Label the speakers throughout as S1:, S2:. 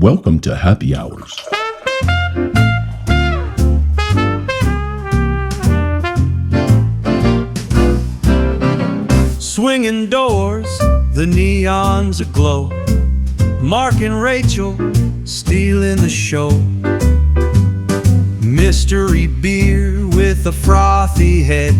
S1: Welcome to Happy Hours.
S2: Swinging doors, the neons aglow. Mark and Rachel stealing the show. Mystery beer with a frothy head.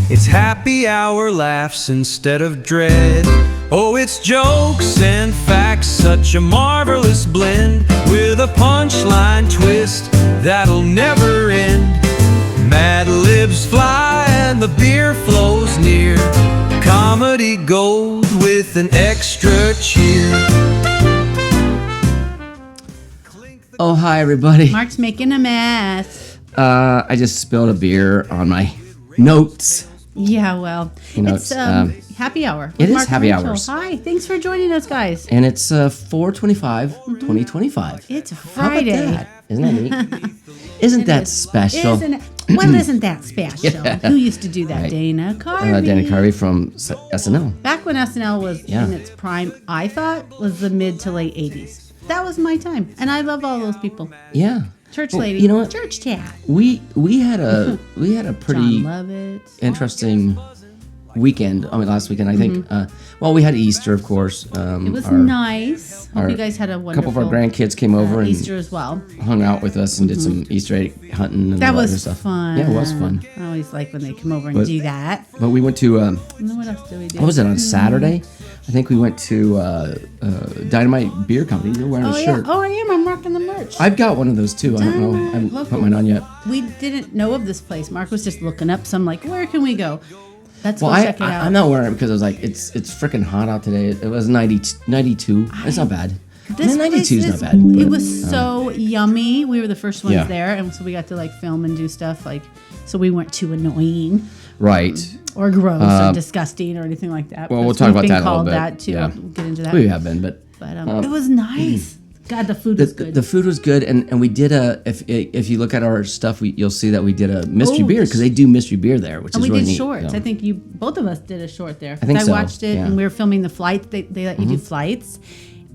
S2: It's happy hour laughs instead of dread. Oh, it's jokes and facts, such a marvelous blend, with a punchline twist that'll never end. Mad libs fly and the beer flows near. Comedy gold with an extra cheer.
S3: Oh, hi, everybody.
S4: Mark's making a mess.
S3: I just spilled a beer on my notes.
S4: Yeah, well,
S3: You know,
S4: it's
S3: it's,
S4: happy hour.
S3: it is
S4: Mark and
S3: happy
S4: Rachel.
S3: hours.
S4: Hi, thanks for joining us, guys.
S3: And it's 4/25/2025.
S4: It's
S3: How about
S4: Friday.
S3: that? Isn't that neat? Isn't that special?
S4: Well, isn't that special?
S3: Yeah.
S4: Who used to do that?
S3: Right.
S4: Dana Carvey.
S3: Dana Carvey from SNL.
S4: Back when SNL was
S3: Yeah.
S4: in its prime, I thought was the mid to late 80s. That was my time. And I love all those people.
S3: Yeah.
S4: Church
S3: Well,
S4: lady.
S3: you know what?
S4: Church cat.
S3: We had a pretty
S4: John Lovett.
S3: interesting weekend. I mean, last weekend, I think. Well, we had Easter, of course.
S4: It was nice. Hope
S3: our-
S4: you guys had a
S3: A
S4: wonderful
S3: couple of our grandkids came over and
S4: Easter as well.
S3: hung out with us and did some Easter egg hunting and
S4: That
S3: all that
S4: was
S3: other stuff.
S4: fun.
S3: Yeah, it was fun.
S4: I always like when they come over and
S3: But-
S4: do that.
S3: But we went to
S4: And then what else did we do?
S3: what was it on Saturday? I think we went to Dynamite Beer Company. You're wearing
S4: Oh,
S3: a
S4: yeah.
S3: shirt.
S4: Oh, I am. I'm rocking the merch.
S3: I've got one of those too. I don't know. I haven't
S4: Local.
S3: put mine on yet.
S4: We didn't know of this place. Mark was just looking up. So I'm like, where can we go? Let's
S3: Well,
S4: go check it out.
S3: I'm not wearing it because I was like, it's freaking hot out today. It was 92. It's not bad.
S4: This
S3: 92 is
S4: place
S3: not bad.
S4: It was so yummy. We were the first ones
S3: Yeah.
S4: there, and so we got to like film and do stuff like. So we weren't too annoying
S3: Right.
S4: or gross or disgusting or anything like that.
S3: Well, we'll
S4: because
S3: talk
S4: we've
S3: about
S4: been
S3: that a little
S4: called
S3: bit.
S4: that too.
S3: Yeah.
S4: We'll get into that.
S3: We have been, but
S4: But it was nice. God, the food was good.
S3: the food was good, and we did if you look at our stuff, you'll see that we did a mystery
S4: Oh,
S3: beer because they do mystery beer there, which
S4: And
S3: is
S4: we
S3: really
S4: did
S3: neat.
S4: shorts.
S3: Yeah.
S4: I think both of us did a short there.
S3: I think
S4: I
S3: so,
S4: watched it,
S3: yeah.
S4: and we were filming the flights. They let you do flights,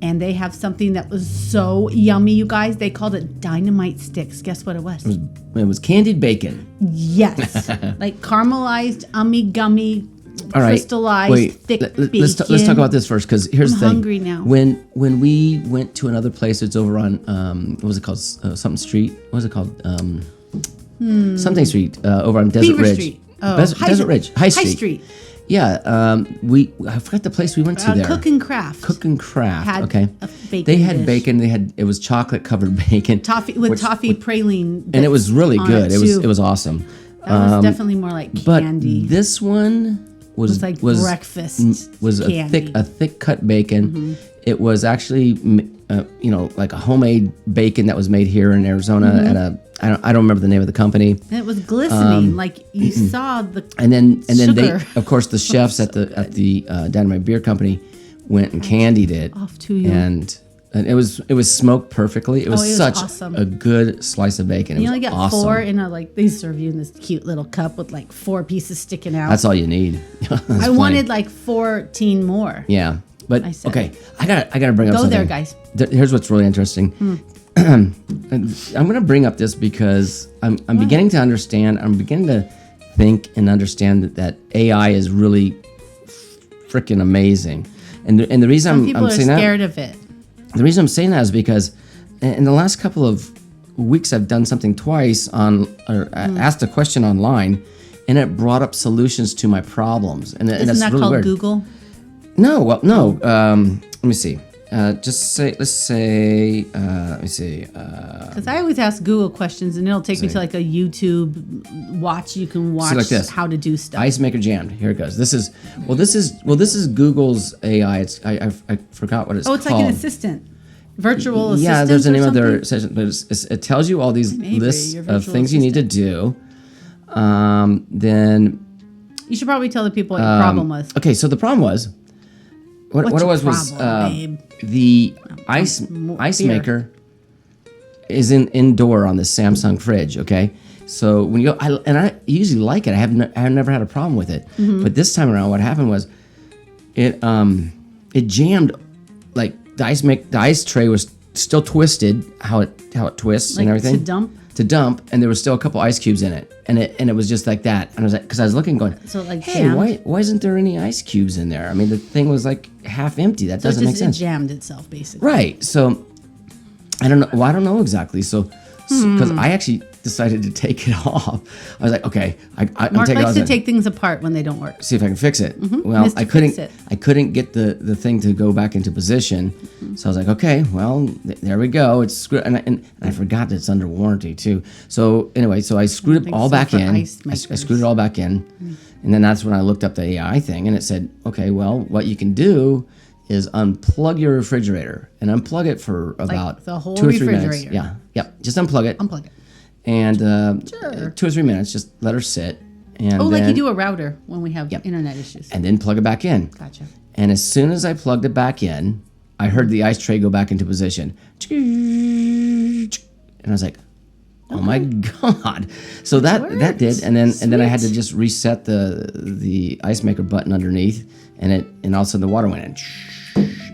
S4: and they have something that was so yummy, you guys. They called it dynamite sticks. Guess what it was?
S3: It was candied bacon.
S4: Yes, like caramelized, gummy,
S3: All right.
S4: crystallized, thick bacon.
S3: Let's talk about this first because here's
S4: I'm
S3: the thing.
S4: hungry now.
S3: When we went to another place, it's over on what was it called? Something Street. What was it called? Something Street over on Desert
S4: Beaver
S3: Ridge.
S4: Street. Oh,
S3: Desert Ridge. High Street.
S4: High Street.
S3: Yeah. I forgot the place we went to there.
S4: Cook and Craft.
S3: Cook and Craft.
S4: Had
S3: Okay.
S4: a bacon
S3: They had
S4: dish.
S3: bacon. It was chocolate covered bacon.
S4: Toffee with toffee praline.
S3: and it was really
S4: on
S3: good. It
S4: too.
S3: was awesome.
S4: That was definitely more like
S3: But
S4: candy.
S3: this one was
S4: like breakfast
S3: was
S4: candy.
S3: a thick cut bacon. It was actually like a homemade bacon that was made here in Arizona at a I don't remember the name of the company.
S4: And it was glistening, like you saw the.
S3: And then they
S4: Sugar.
S3: of course the chefs at the Dynamite Beer Company went and candied it
S4: Off to you.
S3: and it was smoked perfectly. It was,
S4: it was
S3: such
S4: awesome.
S3: a good slice of bacon. It
S4: You
S3: was
S4: only get
S3: awesome.
S4: 4 in a they serve you in this cute little cup with like 4 pieces sticking out.
S3: That's all you need.
S4: I wanted like 14 more.
S3: Yeah, but
S4: I said
S3: okay, I gotta bring up
S4: Go
S3: something.
S4: there, guys.
S3: Here's what's really interesting. I'm gonna bring up this because I'm beginning to understand. I'm beginning to think and understand that AI is really freaking amazing. And the reason
S4: Some people
S3: I'm
S4: are
S3: saying that,
S4: scared of it.
S3: the reason I'm saying that is because in the last couple of weeks I've done something twice asked a question online, and it brought up solutions to my problems. And
S4: Isn't
S3: that's
S4: that
S3: really
S4: called
S3: weird.
S4: Google?
S3: No, well, no. Let me see. Let me see.
S4: Because I always ask Google questions, and it'll take me to like a YouTube watch. You can watch
S3: like this.
S4: how to do stuff.
S3: Ice maker jammed. Here it goes. This is Google's AI. I forgot what it's called.
S4: It's like an assistant, virtual assistant.
S3: Yeah, there's a name of their
S4: something?
S3: assistant, but it tells you all these
S4: Maybe,
S3: lists
S4: your
S3: of
S4: virtual
S3: things you need to do. Then
S4: You should probably tell the people what your problem was.
S3: okay, so the problem was what
S4: What's
S3: it
S4: your
S3: was
S4: problem, babe?
S3: the ice
S4: beer.
S3: maker is indoor on the Samsung fridge. Okay, so when you go, I usually like it. I have never had a problem with it. But this time around, what happened was it jammed. Like the ice tray was still twisted how it twists
S4: Like
S3: and everything.
S4: to dump?
S3: And there was still a couple ice cubes in it, and it was just like that. And I was like, because I was looking, going,
S4: So, like,
S3: hey,
S4: jammed?
S3: why isn't there any ice cubes in there? I mean, the thing was like half empty. That
S4: So
S3: doesn't make
S4: it
S3: sense,
S4: jammed itself, basically.
S3: right? So I don't know. Well, I don't know exactly. So because I actually decided to take it off. I was like, okay, I'm
S4: Mark
S3: taking it
S4: likes
S3: off.
S4: to take things apart when they don't work.
S3: See if I can fix it. Well,
S4: Mr.
S3: I couldn't.
S4: Fix It.
S3: I couldn't get the thing to go back into position. So I was like, okay, well, there we go. It's screwed, and I forgot that it's under warranty too. So anyway, so I screwed it
S4: think
S3: all
S4: so
S3: back
S4: for
S3: in.
S4: ice
S3: I
S4: makers.
S3: screwed it all back in, and then that's when I looked up the AI thing, and it said, okay, well, what you can do is unplug your refrigerator and unplug it for about
S4: the whole
S3: 2 or 3 minutes.
S4: refrigerator.
S3: Yeah, yep. Just unplug it.
S4: Unplug it.
S3: And
S4: Sure.
S3: 2 or 3 minutes. Just let her sit. And
S4: Oh, like you
S3: then-
S4: do a router when we have internet issues.
S3: and then plug it back in.
S4: Gotcha.
S3: And as soon as I plugged it back in, I heard the ice tray go back into position. And I was like, "Oh my god!" So that did, and then I had to
S4: Sweet.
S3: just reset the ice maker button underneath, and all of a sudden the water went in,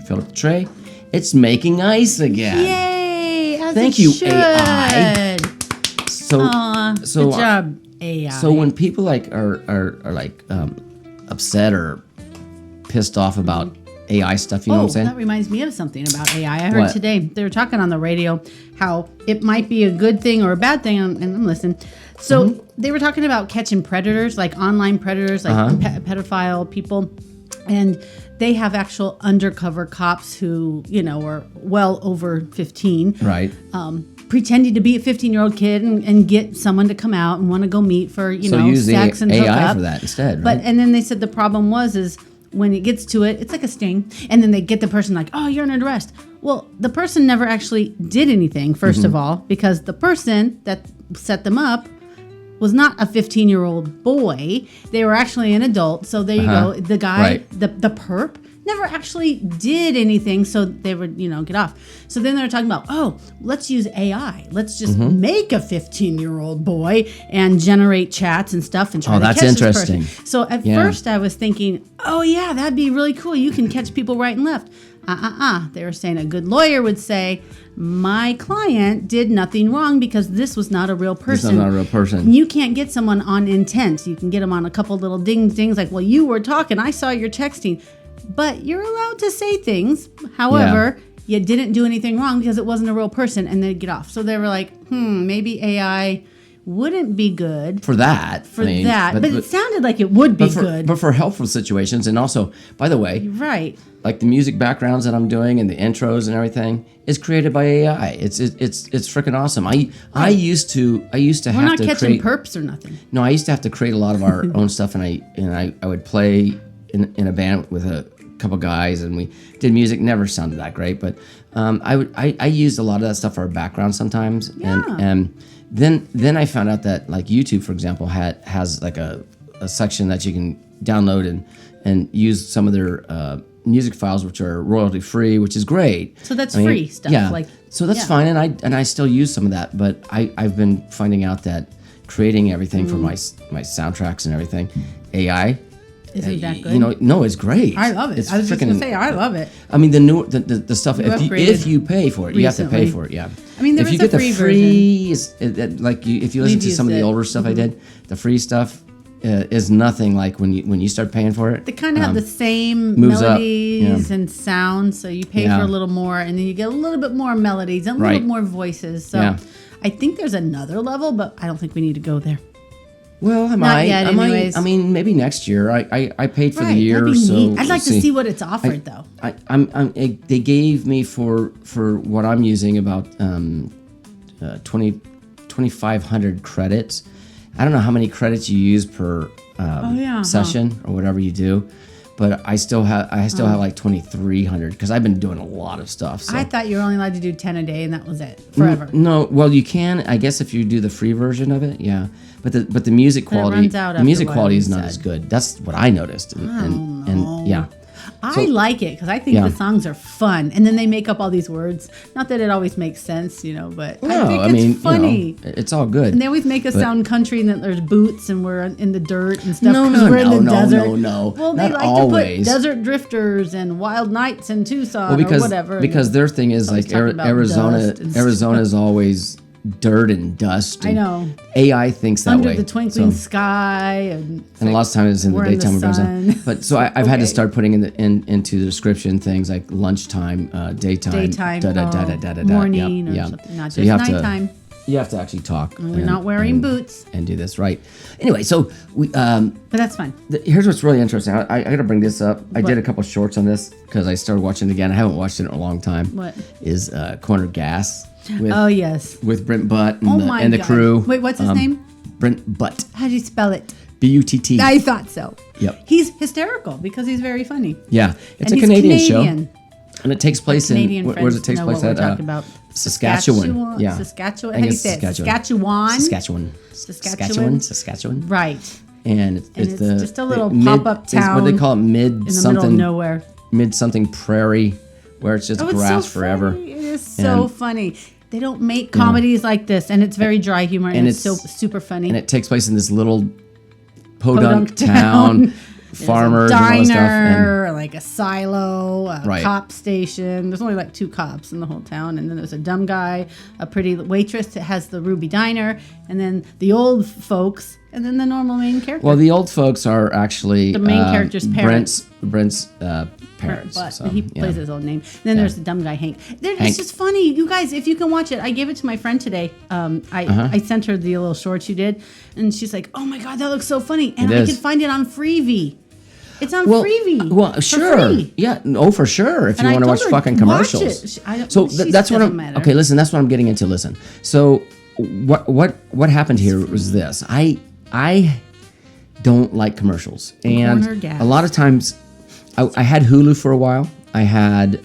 S3: filled up the tray. It's making ice again.
S4: Yay! As
S3: Thank
S4: it
S3: you,
S4: should.
S3: AI. So
S4: Good job, AI.
S3: So when people like are like upset or pissed off about AI stuff, you know what I'm saying?
S4: That reminds me of something about AI. I heard
S3: What?
S4: today they were talking on the radio how it might be a good thing or a bad thing, and I'm listening. So
S3: Mm-hmm.
S4: they were talking about catching predators, like online predators, like
S3: Uh-huh.
S4: pedophile people, and they have actual undercover cops who are well over 15,
S3: Right.
S4: pretending to be a 15-year-old kid and get someone to come out and want to go meet for
S3: So use the
S4: sex and hook
S3: AI
S4: up.
S3: for that instead,
S4: But
S3: right?
S4: and then they said the problem is when it gets to it, it's like a sting, and then they get the person like, oh, you're under arrest. Well, the person never actually did anything, 1st
S3: Mm-hmm.
S4: of all, because the person that set them up was not a 15-year-old boy. They were actually an adult. So there you go. The guy,
S3: Right.
S4: the perp, never actually did anything, so they would get off. So then they're talking about, oh, let's use AI. Let's just
S3: Mm-hmm.
S4: make a 15-year-old boy and generate chats and stuff and try
S3: Oh,
S4: to
S3: that's
S4: catch this person.
S3: interesting.
S4: So at
S3: Yeah.
S4: first I was thinking, oh yeah, that'd be really cool. You can catch people right and left. They were saying a good lawyer would say, my client did nothing wrong because this was not a real
S3: This
S4: person.
S3: is not a real person.
S4: You can't get someone on intent. You can get them on a couple little dings like, well, you were talking. I saw your texting. But you're allowed to say things. However, you didn't do anything wrong because it wasn't a real person, and they get off. So they were like, maybe AI wouldn't be good
S3: For that.
S4: for that. But it sounded like it would be good.
S3: But for helpful situations, and also, by the way,
S4: Right.
S3: like the music backgrounds that I'm doing and the intros and everything is created by AI. It's freaking awesome. I used to
S4: We're
S3: have
S4: not
S3: to
S4: catching
S3: create.
S4: perps or nothing.
S3: No, I used to have to create a lot of our own stuff, and I would play in a band with a couple guys, and we did music. Never sounded that great, but I used a lot of that stuff for our background sometimes, and then I found out that like YouTube, for example, has like a section that you can download and use some of their music files, which are royalty free, which is great.
S4: So that's
S3: I mean,
S4: free stuff.
S3: Yeah,
S4: Like,
S3: so that's fine, and I still use some of that, but I've been finding out that creating everything for my soundtracks and everything, AI.
S4: Isn't that good?
S3: No, it's great.
S4: I love it.
S3: It's
S4: I was just going to
S3: freaking-
S4: say, I love it.
S3: I mean, the stuff. If
S4: upgraded
S3: you pay for it, you have to pay
S4: recently.
S3: for it. Yeah.
S4: I mean, there
S3: if you
S4: is a
S3: get the
S4: free
S3: free, if you listen
S4: We've
S3: to some of
S4: used
S3: the
S4: it.
S3: older stuff I did, the free stuff is nothing like when you start paying for it.
S4: They kind of have the same
S3: moves up,
S4: melodies and sounds, so you pay
S3: Yeah.
S4: for a little more, and then you get a little bit more melodies and a little
S3: Right.
S4: bit more voices. So
S3: Yeah.
S4: I think there's another level, but I don't think we need to go there.
S3: Well, I
S4: Not
S3: might.
S4: yet,
S3: I might.
S4: anyways.
S3: I mean, maybe next year. I paid for the year,
S4: that'd be
S3: so
S4: neat. I'd like
S3: we'll
S4: to see what it's offered, though.
S3: They gave me for what I'm using about 2,500 credits. I don't know how many credits you use per session or whatever you do, but I still have like 2,300 because I've been doing a lot of stuff. So.
S4: I thought you were only allowed to do 10 a day, and that was it forever.
S3: No, well, you can, I guess, if you do the free version of it, yeah. But the music quality,
S4: runs out
S3: the music
S4: after a while,
S3: quality is
S4: you
S3: not
S4: said.
S3: as good. That's what I noticed, and yeah.
S4: I like it because I think
S3: Yeah.
S4: the songs are fun, and then they make up all these words. Not that it always makes sense, but
S3: No,
S4: I think it's
S3: mean,
S4: funny.
S3: it's all good.
S4: And they always make us sound country, and that there's boots, and we're in the dirt and stuff.
S3: No,
S4: 'cause
S3: no,
S4: we're in
S3: no,
S4: the
S3: no,
S4: desert.
S3: no.
S4: Well, they
S3: Not
S4: like
S3: always.
S4: to put desert drifters and wild nights in Tucson
S3: Well,
S4: or whatever.
S3: because their thing is
S4: always
S3: like
S4: talking about
S3: Arizona.
S4: dust and stuff.
S3: Arizona's always dirt and dust.
S4: I
S3: and
S4: know.
S3: AI thinks that
S4: Under
S3: way.
S4: the twinkling
S3: So-
S4: sky, and
S3: and a lot of times it's in the
S4: we're in the
S3: daytime of Arizona.
S4: sun.
S3: But so I've had to
S4: Okay.
S3: start putting into the description things like lunchtime, daytime,
S4: daytime,
S3: Yep,
S4: morning, or
S3: yeah.
S4: something, not
S3: So
S4: just
S3: you have
S4: nighttime.
S3: You have to actually talk.
S4: We're not wearing boots,
S3: and do this right. Anyway, so we
S4: but that's fine.
S3: here's what's really interesting. I got to bring this up. I
S4: What?
S3: did a couple shorts on this because I started watching it again. I haven't watched it in a long time.
S4: What?
S3: Is Corner Gas with
S4: Oh yes.
S3: with Brent Butt and,
S4: Oh
S3: the,
S4: my
S3: and the
S4: God.
S3: crew.
S4: Wait, what's his name?
S3: Brent Butt.
S4: How do you spell it?
S3: Butt.
S4: I thought so.
S3: Yep.
S4: He's hysterical because he's very funny.
S3: Yeah, it's
S4: And
S3: a
S4: he's
S3: Canadian
S4: Canadian.
S3: show, and it takes place
S4: Canadian
S3: in where does it take
S4: know
S3: place
S4: what we're
S3: at?
S4: talking about.
S3: Saskatchewan. Yeah,
S4: Saskatchewan.
S3: I
S4: How do you
S3: guess
S4: say it?
S3: Saskatchewan.
S4: Saskatchewan.
S3: Saskatchewan.
S4: Right.
S3: And it's the
S4: just a little
S3: mid-
S4: pop-up
S3: it's what they
S4: town
S3: call it, mid
S4: In the
S3: something,
S4: middle of nowhere.
S3: mid something prairie, where it's just
S4: Oh, it's
S3: grass
S4: so
S3: forever.
S4: funny. It is so
S3: And-
S4: funny. They don't make comedies like this, and it's very dry humor, and it's so super funny.
S3: And it takes place in this little podunk
S4: Podunk town.
S3: town, farmers and all
S4: diner,
S3: this stuff. And
S4: like a silo, a
S3: Right.
S4: cop station. There's only like 2 cops in the whole town, and then there's a dumb guy, a pretty waitress that has the Ruby Diner, and then the old folks, and then the normal main character.
S3: well, the old folks are actually
S4: The main character's parents.
S3: Brent's parents.
S4: But
S3: so,
S4: he
S3: yeah.
S4: plays his own name. And then there's the dumb guy Hank.
S3: Hank.
S4: It's just funny, you guys. If you can watch it, I gave it to my friend today. I sent her the little shorts you did, and she's like, "Oh my god, that looks so funny!" And
S3: It
S4: I
S3: is.
S4: could find it on Freevee. It's on
S3: Well,
S4: Freevee.
S3: well,
S4: for
S3: sure,
S4: free.
S3: yeah, no, for sure. If
S4: And
S3: you
S4: I
S3: want to
S4: told
S3: watch
S4: her,
S3: fucking
S4: watch
S3: commercials,
S4: it. I don't-
S3: so
S4: she
S3: that's what
S4: doesn't
S3: I'm.
S4: matter.
S3: Okay, listen, that's what I'm getting into. Listen, so what happened here was this. I don't like commercials, and
S4: Corner gas.
S3: a lot of times, I had Hulu for a while. I had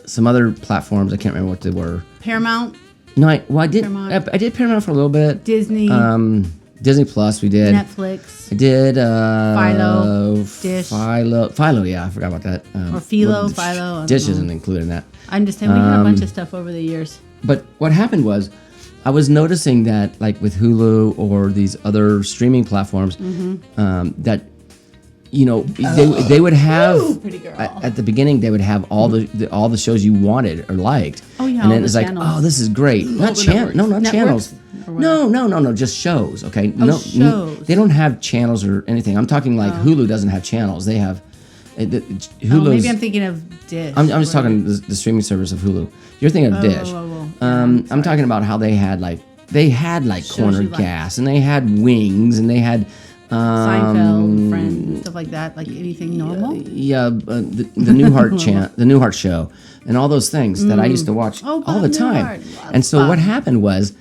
S3: some other platforms. I can't remember what they were.
S4: Paramount,
S3: No, I did.
S4: Paramount.
S3: I did Paramount for a little bit.
S4: Disney,
S3: Disney Plus, we did.
S4: Netflix,
S3: I did
S4: Philo, Dish.
S3: Philo, yeah, I forgot about that.
S4: Or Philo,
S3: well,
S4: Philo, I don't
S3: Dish
S4: know.
S3: isn't included in that.
S4: I'm just saying we had a bunch of stuff over the years.
S3: But what happened was, I was noticing that, like with Hulu or these other streaming platforms,
S4: Mm-hmm.
S3: that they would have
S4: pretty girl.
S3: at the beginning they would have all the shows you wanted or liked.
S4: Oh, yeah,
S3: and
S4: all
S3: then
S4: the
S3: it's like,
S4: channels.
S3: oh, this is great. Not
S4: the
S3: channels. No, not
S4: networks.
S3: channels.
S4: Networks? Or what?
S3: No, just shows. Okay, no,
S4: shows.
S3: they don't have channels or anything. I'm talking like Hulu doesn't have channels. They have Hulu's.
S4: Oh, maybe I'm thinking of Dish.
S3: I'm just talking the streaming service of Hulu. You're thinking of Dish. I'm talking about how they had Corner
S4: you like.
S3: Gas and they had Wings and they had
S4: Seinfeld, Friends, and stuff like that. Like anything normal.
S3: the Newhart the Newhart Show and all those things that I used to watch
S4: Oh,
S3: all the
S4: Bob
S3: time.
S4: Newhart. Love
S3: And so
S4: Bob.
S3: what happened was,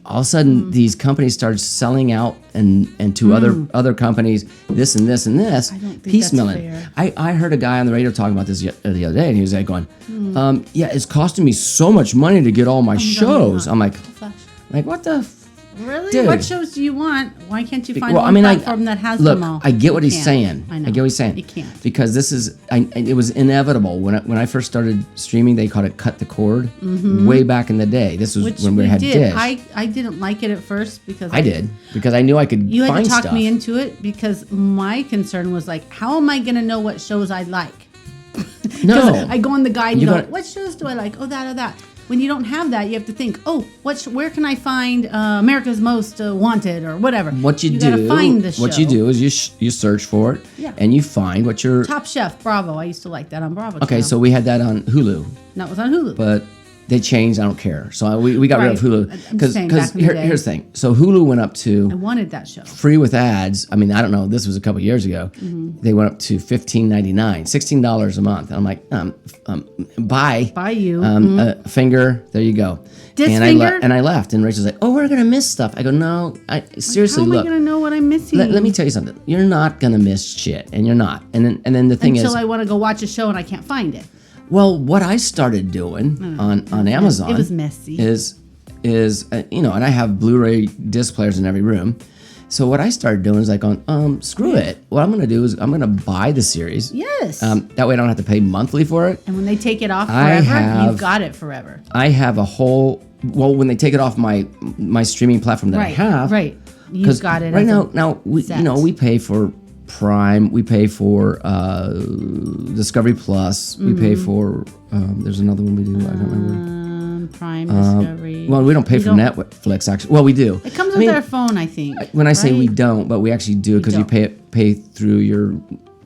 S3: all of a sudden these companies started selling out and to other companies this and this and this,
S4: don't think that's
S3: piecemealing.
S4: fair.
S3: I heard a guy on the radio talking about this the other day, and he was like going, yeah, it's costing me so much money to get all my shows. I'm like,
S4: Flash.
S3: what the
S4: Really?
S3: Dude.
S4: What shows do you want? Why can't you find
S3: well,
S4: one
S3: I mean,
S4: platform that has
S3: look,
S4: them all?
S3: I get what
S4: You
S3: he's
S4: can't.
S3: saying.
S4: I know.
S3: get what he's saying.
S4: You can't.
S3: Because this is, it was inevitable. When I first started streaming, they called it cut the cord way back in the day. This was
S4: Which
S3: when we had
S4: did.
S3: Dish.
S4: I didn't like it at first because
S3: I did because I knew I could
S4: You had
S3: find
S4: to talk
S3: stuff.
S4: me into it because my concern was like, how am I going to know what shows I like?
S3: No.
S4: I go on the guide and
S3: You
S4: go,
S3: gotta-
S4: what shows do I like? Oh, that or that. When you don't have that, you have to think, oh, where can I find America's Most Wanted or whatever?
S3: What you
S4: gotta
S3: do,
S4: find the
S3: what
S4: show.
S3: you do is you search for it,
S4: Yeah.
S3: and you find what you're.
S4: Top Chef, Bravo. I used to like that on Bravo.
S3: Okay,
S4: channel.
S3: so we had that on Hulu,
S4: that was on Hulu.
S3: but they changed. I don't care. So we got rid of
S4: Right.
S3: Hulu
S4: I'm just saying, back in the day.
S3: here's the thing. So Hulu went up
S4: I
S3: to
S4: wanted that show.
S3: free with ads. I mean, I don't know. This was a couple years ago.
S4: Mm-hmm.
S3: They went up to $15.99, $16 a month. And I'm like, bye.
S4: By you.
S3: Finger. There you go.
S4: This
S3: and
S4: finger?
S3: I left. And Rachel's like, oh, we're gonna miss stuff. I go, no. Seriously,
S4: how am
S3: look.
S4: I going to know what I'm missing?
S3: Let me tell you something. You're not gonna miss shit, and you're not. And then the thing
S4: Until
S3: is,
S4: I want to go watch a show and I can't find it.
S3: well, what I started doing on Amazon,
S4: It was messy.
S3: is and I have Blu-ray disc players in every room, So what I started doing is like, screw it. What I'm going to do is I'm going to buy the series.
S4: Yes.
S3: That way I don't have to pay monthly for it.
S4: And when they take it off
S3: I
S4: forever,
S3: have-
S4: you've got it forever.
S3: I have a whole. Well, when they take it off my streaming platform that I have,
S4: Right. You've
S3: 'cause
S4: got it.
S3: right
S4: as
S3: now we
S4: set.
S3: we pay for Prime, we pay for Discovery Plus, we pay for there's another one we do. I don't remember.
S4: Prime, Discovery.
S3: Well, we don't pay for Netflix actually. Well, we do.
S4: It comes with our phone, I think.
S3: When I say we
S4: right?
S3: don't, but we actually do because you
S4: don't.
S3: pay through your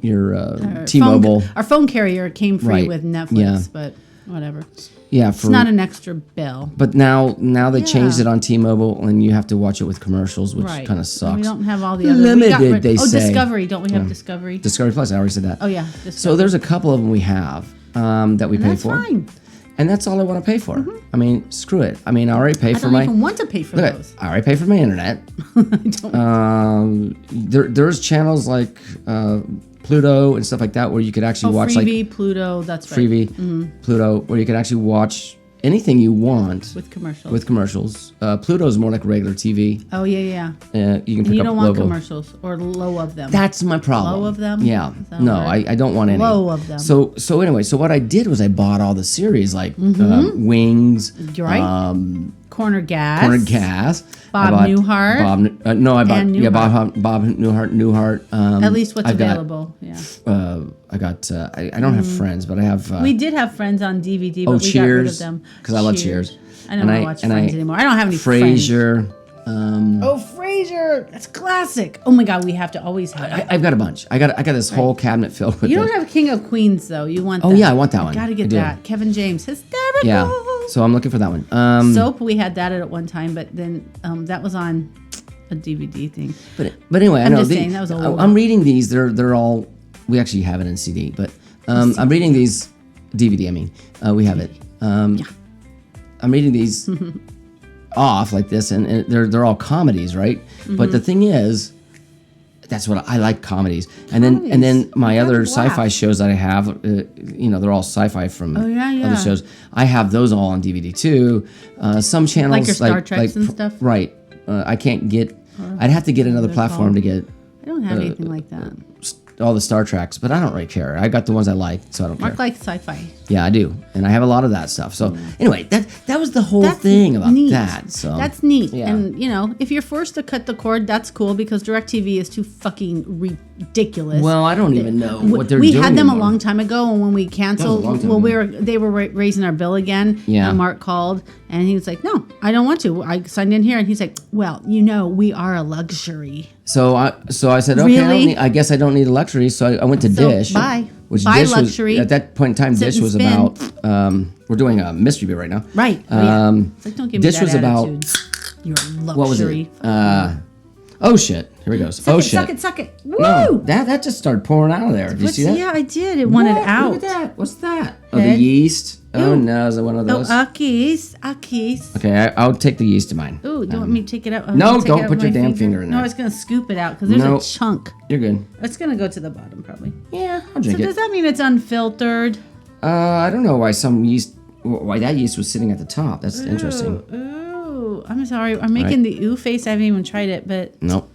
S4: Our
S3: T-Mobile.
S4: our phone carrier came free
S3: Right.
S4: with Netflix,
S3: Yeah.
S4: but whatever.
S3: Yeah,
S4: It's not an extra bill.
S3: But now they changed
S4: Yeah.
S3: it on T-Mobile, and you have to watch it with commercials, which
S4: Right.
S3: kind of sucks.
S4: We don't have all the other.
S3: Limited, they say.
S4: Discovery. Don't we have Discovery?
S3: Discovery Plus, I already said that.
S4: Oh, yeah.
S3: So
S4: Discovery.
S3: there's a couple of them we have that we
S4: And
S3: pay
S4: that's
S3: for,
S4: fine.
S3: and that's all I want to pay for. I mean, screw it. I mean, I already pay
S4: I
S3: for
S4: don't
S3: my.
S4: even want to pay for
S3: Look,
S4: those.
S3: I already pay for my internet. There's channels like Pluto and stuff like that where you could actually watch
S4: Freebie, Pluto. That's right.
S3: Freebie, Pluto, where you can actually watch anything you want
S4: With commercials.
S3: with commercials. Pluto is more like regular TV.
S4: Oh yeah.
S3: You can pick
S4: And you
S3: up
S4: don't want
S3: logo.
S4: commercials or low of them.
S3: That's my problem.
S4: Low of them?
S3: Yeah.
S4: Is that
S3: No,
S4: a word?
S3: I don't want any.
S4: Low of them.
S3: So anyway, so what I did was I bought all the series like Wings,
S4: You're right. Corner Gas.
S3: Corner Gas.
S4: Bob
S3: I bought
S4: Newhart.
S3: I bought
S4: And
S3: yeah
S4: Newhart.
S3: Bob Newhart.
S4: At least what's
S3: I've got,
S4: available. Yeah.
S3: I got. I don't have Friends, but I have.
S4: We did have Friends on DVD, but we got rid of
S3: Cheers,
S4: them.
S3: 'cause I love Cheers.
S4: I don't
S3: And
S4: want
S3: I-
S4: to watch
S3: and
S4: Friends
S3: I-
S4: anymore. I don't have any Friends.
S3: Frasier.
S4: Oh, Frasier. That's classic. Oh my God, we have to always have it.
S3: I've got a bunch. I got this whole cabinet filled with
S4: You
S3: it.
S4: don't have King of Queens though. You want?
S3: Oh,
S4: that.
S3: yeah, I want that one.
S4: Got to
S3: I
S4: get
S3: do.
S4: that. Kevin James, hysterical.
S3: Yeah. So I'm looking for that one.
S4: Soap. We had that at one time, but then that was on a DVD thing.
S3: But anyway, I know
S4: just saying, that was old.
S3: I'm reading these. They're all. We actually have it in CD, but I'm reading these DVD. I mean, we have it. I'm reading these off like this, and they're all comedies, right? But the thing is, that's what I like, comedies. And then my
S4: You
S3: other
S4: gotta laugh.
S3: sci-fi shows that I have, they're all sci-fi from
S4: yeah.
S3: other shows. I have those all on DVD too. Some channels
S4: Like your Star Treks and stuff?
S3: Right. I can't get. I'd have to get another platform to get
S4: I don't have anything like that.
S3: all the Star Treks, but I don't really care. I got the ones I like, so I don't care.
S4: Mark likes sci-fi.
S3: Yeah, I do, and I have a lot of that stuff. So anyway, that was the whole
S4: That's
S3: thing about
S4: neat.
S3: that. So
S4: That's neat.
S3: Yeah.
S4: And, if you're forced to cut the cord, that's cool because DirecTV is too fucking ridiculous.
S3: Well, I don't even know what they're
S4: we
S3: doing.
S4: had them a
S3: anymore.
S4: long time ago, and when we canceled,
S3: long time
S4: well,
S3: ago.
S4: they were raising our bill again.
S3: Yeah.
S4: And Mark called, and he was like, "No, I don't want to. I signed in here," and he's like, "Well, we are a luxury."
S3: So I said, okay,
S4: Really?
S3: I guess I don't need a luxury. So I went to
S4: So,
S3: Dish.
S4: bye.
S3: Which
S4: Bye,
S3: Dish
S4: luxury.
S3: was at that point in time.
S4: Sit
S3: Dish
S4: and
S3: was
S4: spin.
S3: about. We're doing a mystery bit right now.
S4: Right. Oh, yeah. It's like, don't give me
S3: Dish
S4: that
S3: was about.
S4: attitude. You're a
S3: What was
S4: luxury.
S3: it? Oh shit! Here we go.
S4: Suck
S3: Oh
S4: it,
S3: shit!
S4: Suck it. Woo!
S3: No, that just started pouring out of there. Did you see that?
S4: Yeah, I did. It wanted
S3: What?
S4: out.
S3: Look at that. What's that? Oh,
S4: Okay.
S3: the yeast. Oh
S4: Ew.
S3: no, is it one of
S4: Oh,
S3: those?
S4: Akis.
S3: Okay, I'll take the yeast of mine.
S4: Ooh, do you want me to take it out?
S3: No,
S4: Take it
S3: don't
S4: out
S3: put
S4: with
S3: your
S4: my
S3: damn finger in
S4: No,
S3: there.
S4: I was going to scoop it out because there's
S3: No.
S4: a chunk.
S3: You're good.
S4: It's going to go to the bottom probably.
S3: Yeah, I'll
S4: So
S3: drink
S4: does
S3: it.
S4: that mean it's unfiltered?
S3: I don't know why why that yeast was sitting at the top. That's interesting.
S4: Ooh, I'm sorry. I'm making the ooh face. I haven't even tried it, but
S3: Nope.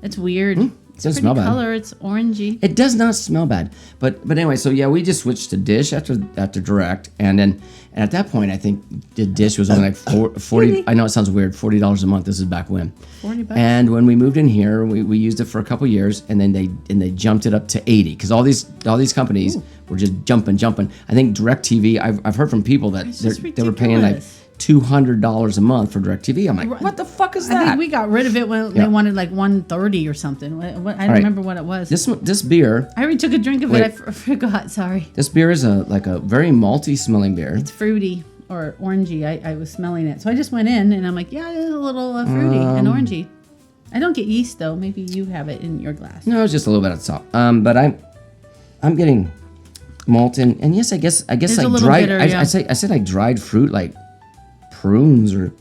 S4: it's weird. It's
S3: doesn't
S4: pretty
S3: smell bad.
S4: color. It's orangey.
S3: It does not smell bad, but anyway, so yeah, we just switched to Dish after Direct, and at that point, I think the Dish was only like 40. I know it sounds weird, $40 a month. This is back when.
S4: $40.
S3: And when we moved in here, we used it for a couple years, and then they jumped it up to 80 because all these companies were just jumping. I think DirecTV. I've heard from people that
S4: It's just
S3: they were paying like
S4: ridiculous.
S3: $200 a month for DirecTV. I'm like, what the fuck is
S4: I
S3: that?
S4: think we got rid of it when they wanted like 130 or something. I don't
S3: right.
S4: remember what it was.
S3: This beer.
S4: I already took a drink of
S3: Wait.
S4: it. I forgot. Sorry.
S3: This beer is a very malty smelling beer.
S4: It's fruity or orangey. I was smelling it. So I just went in and I'm like, yeah, it's a little fruity and orangey. I don't get yeast though. Maybe you have it in your glass.
S3: No, it's just a little bit of salt. But I'm getting malt and yes, I guess
S4: It's
S3: like
S4: a little
S3: dried.
S4: bitter,
S3: I
S4: yeah.
S3: said like dried fruit, like prunes or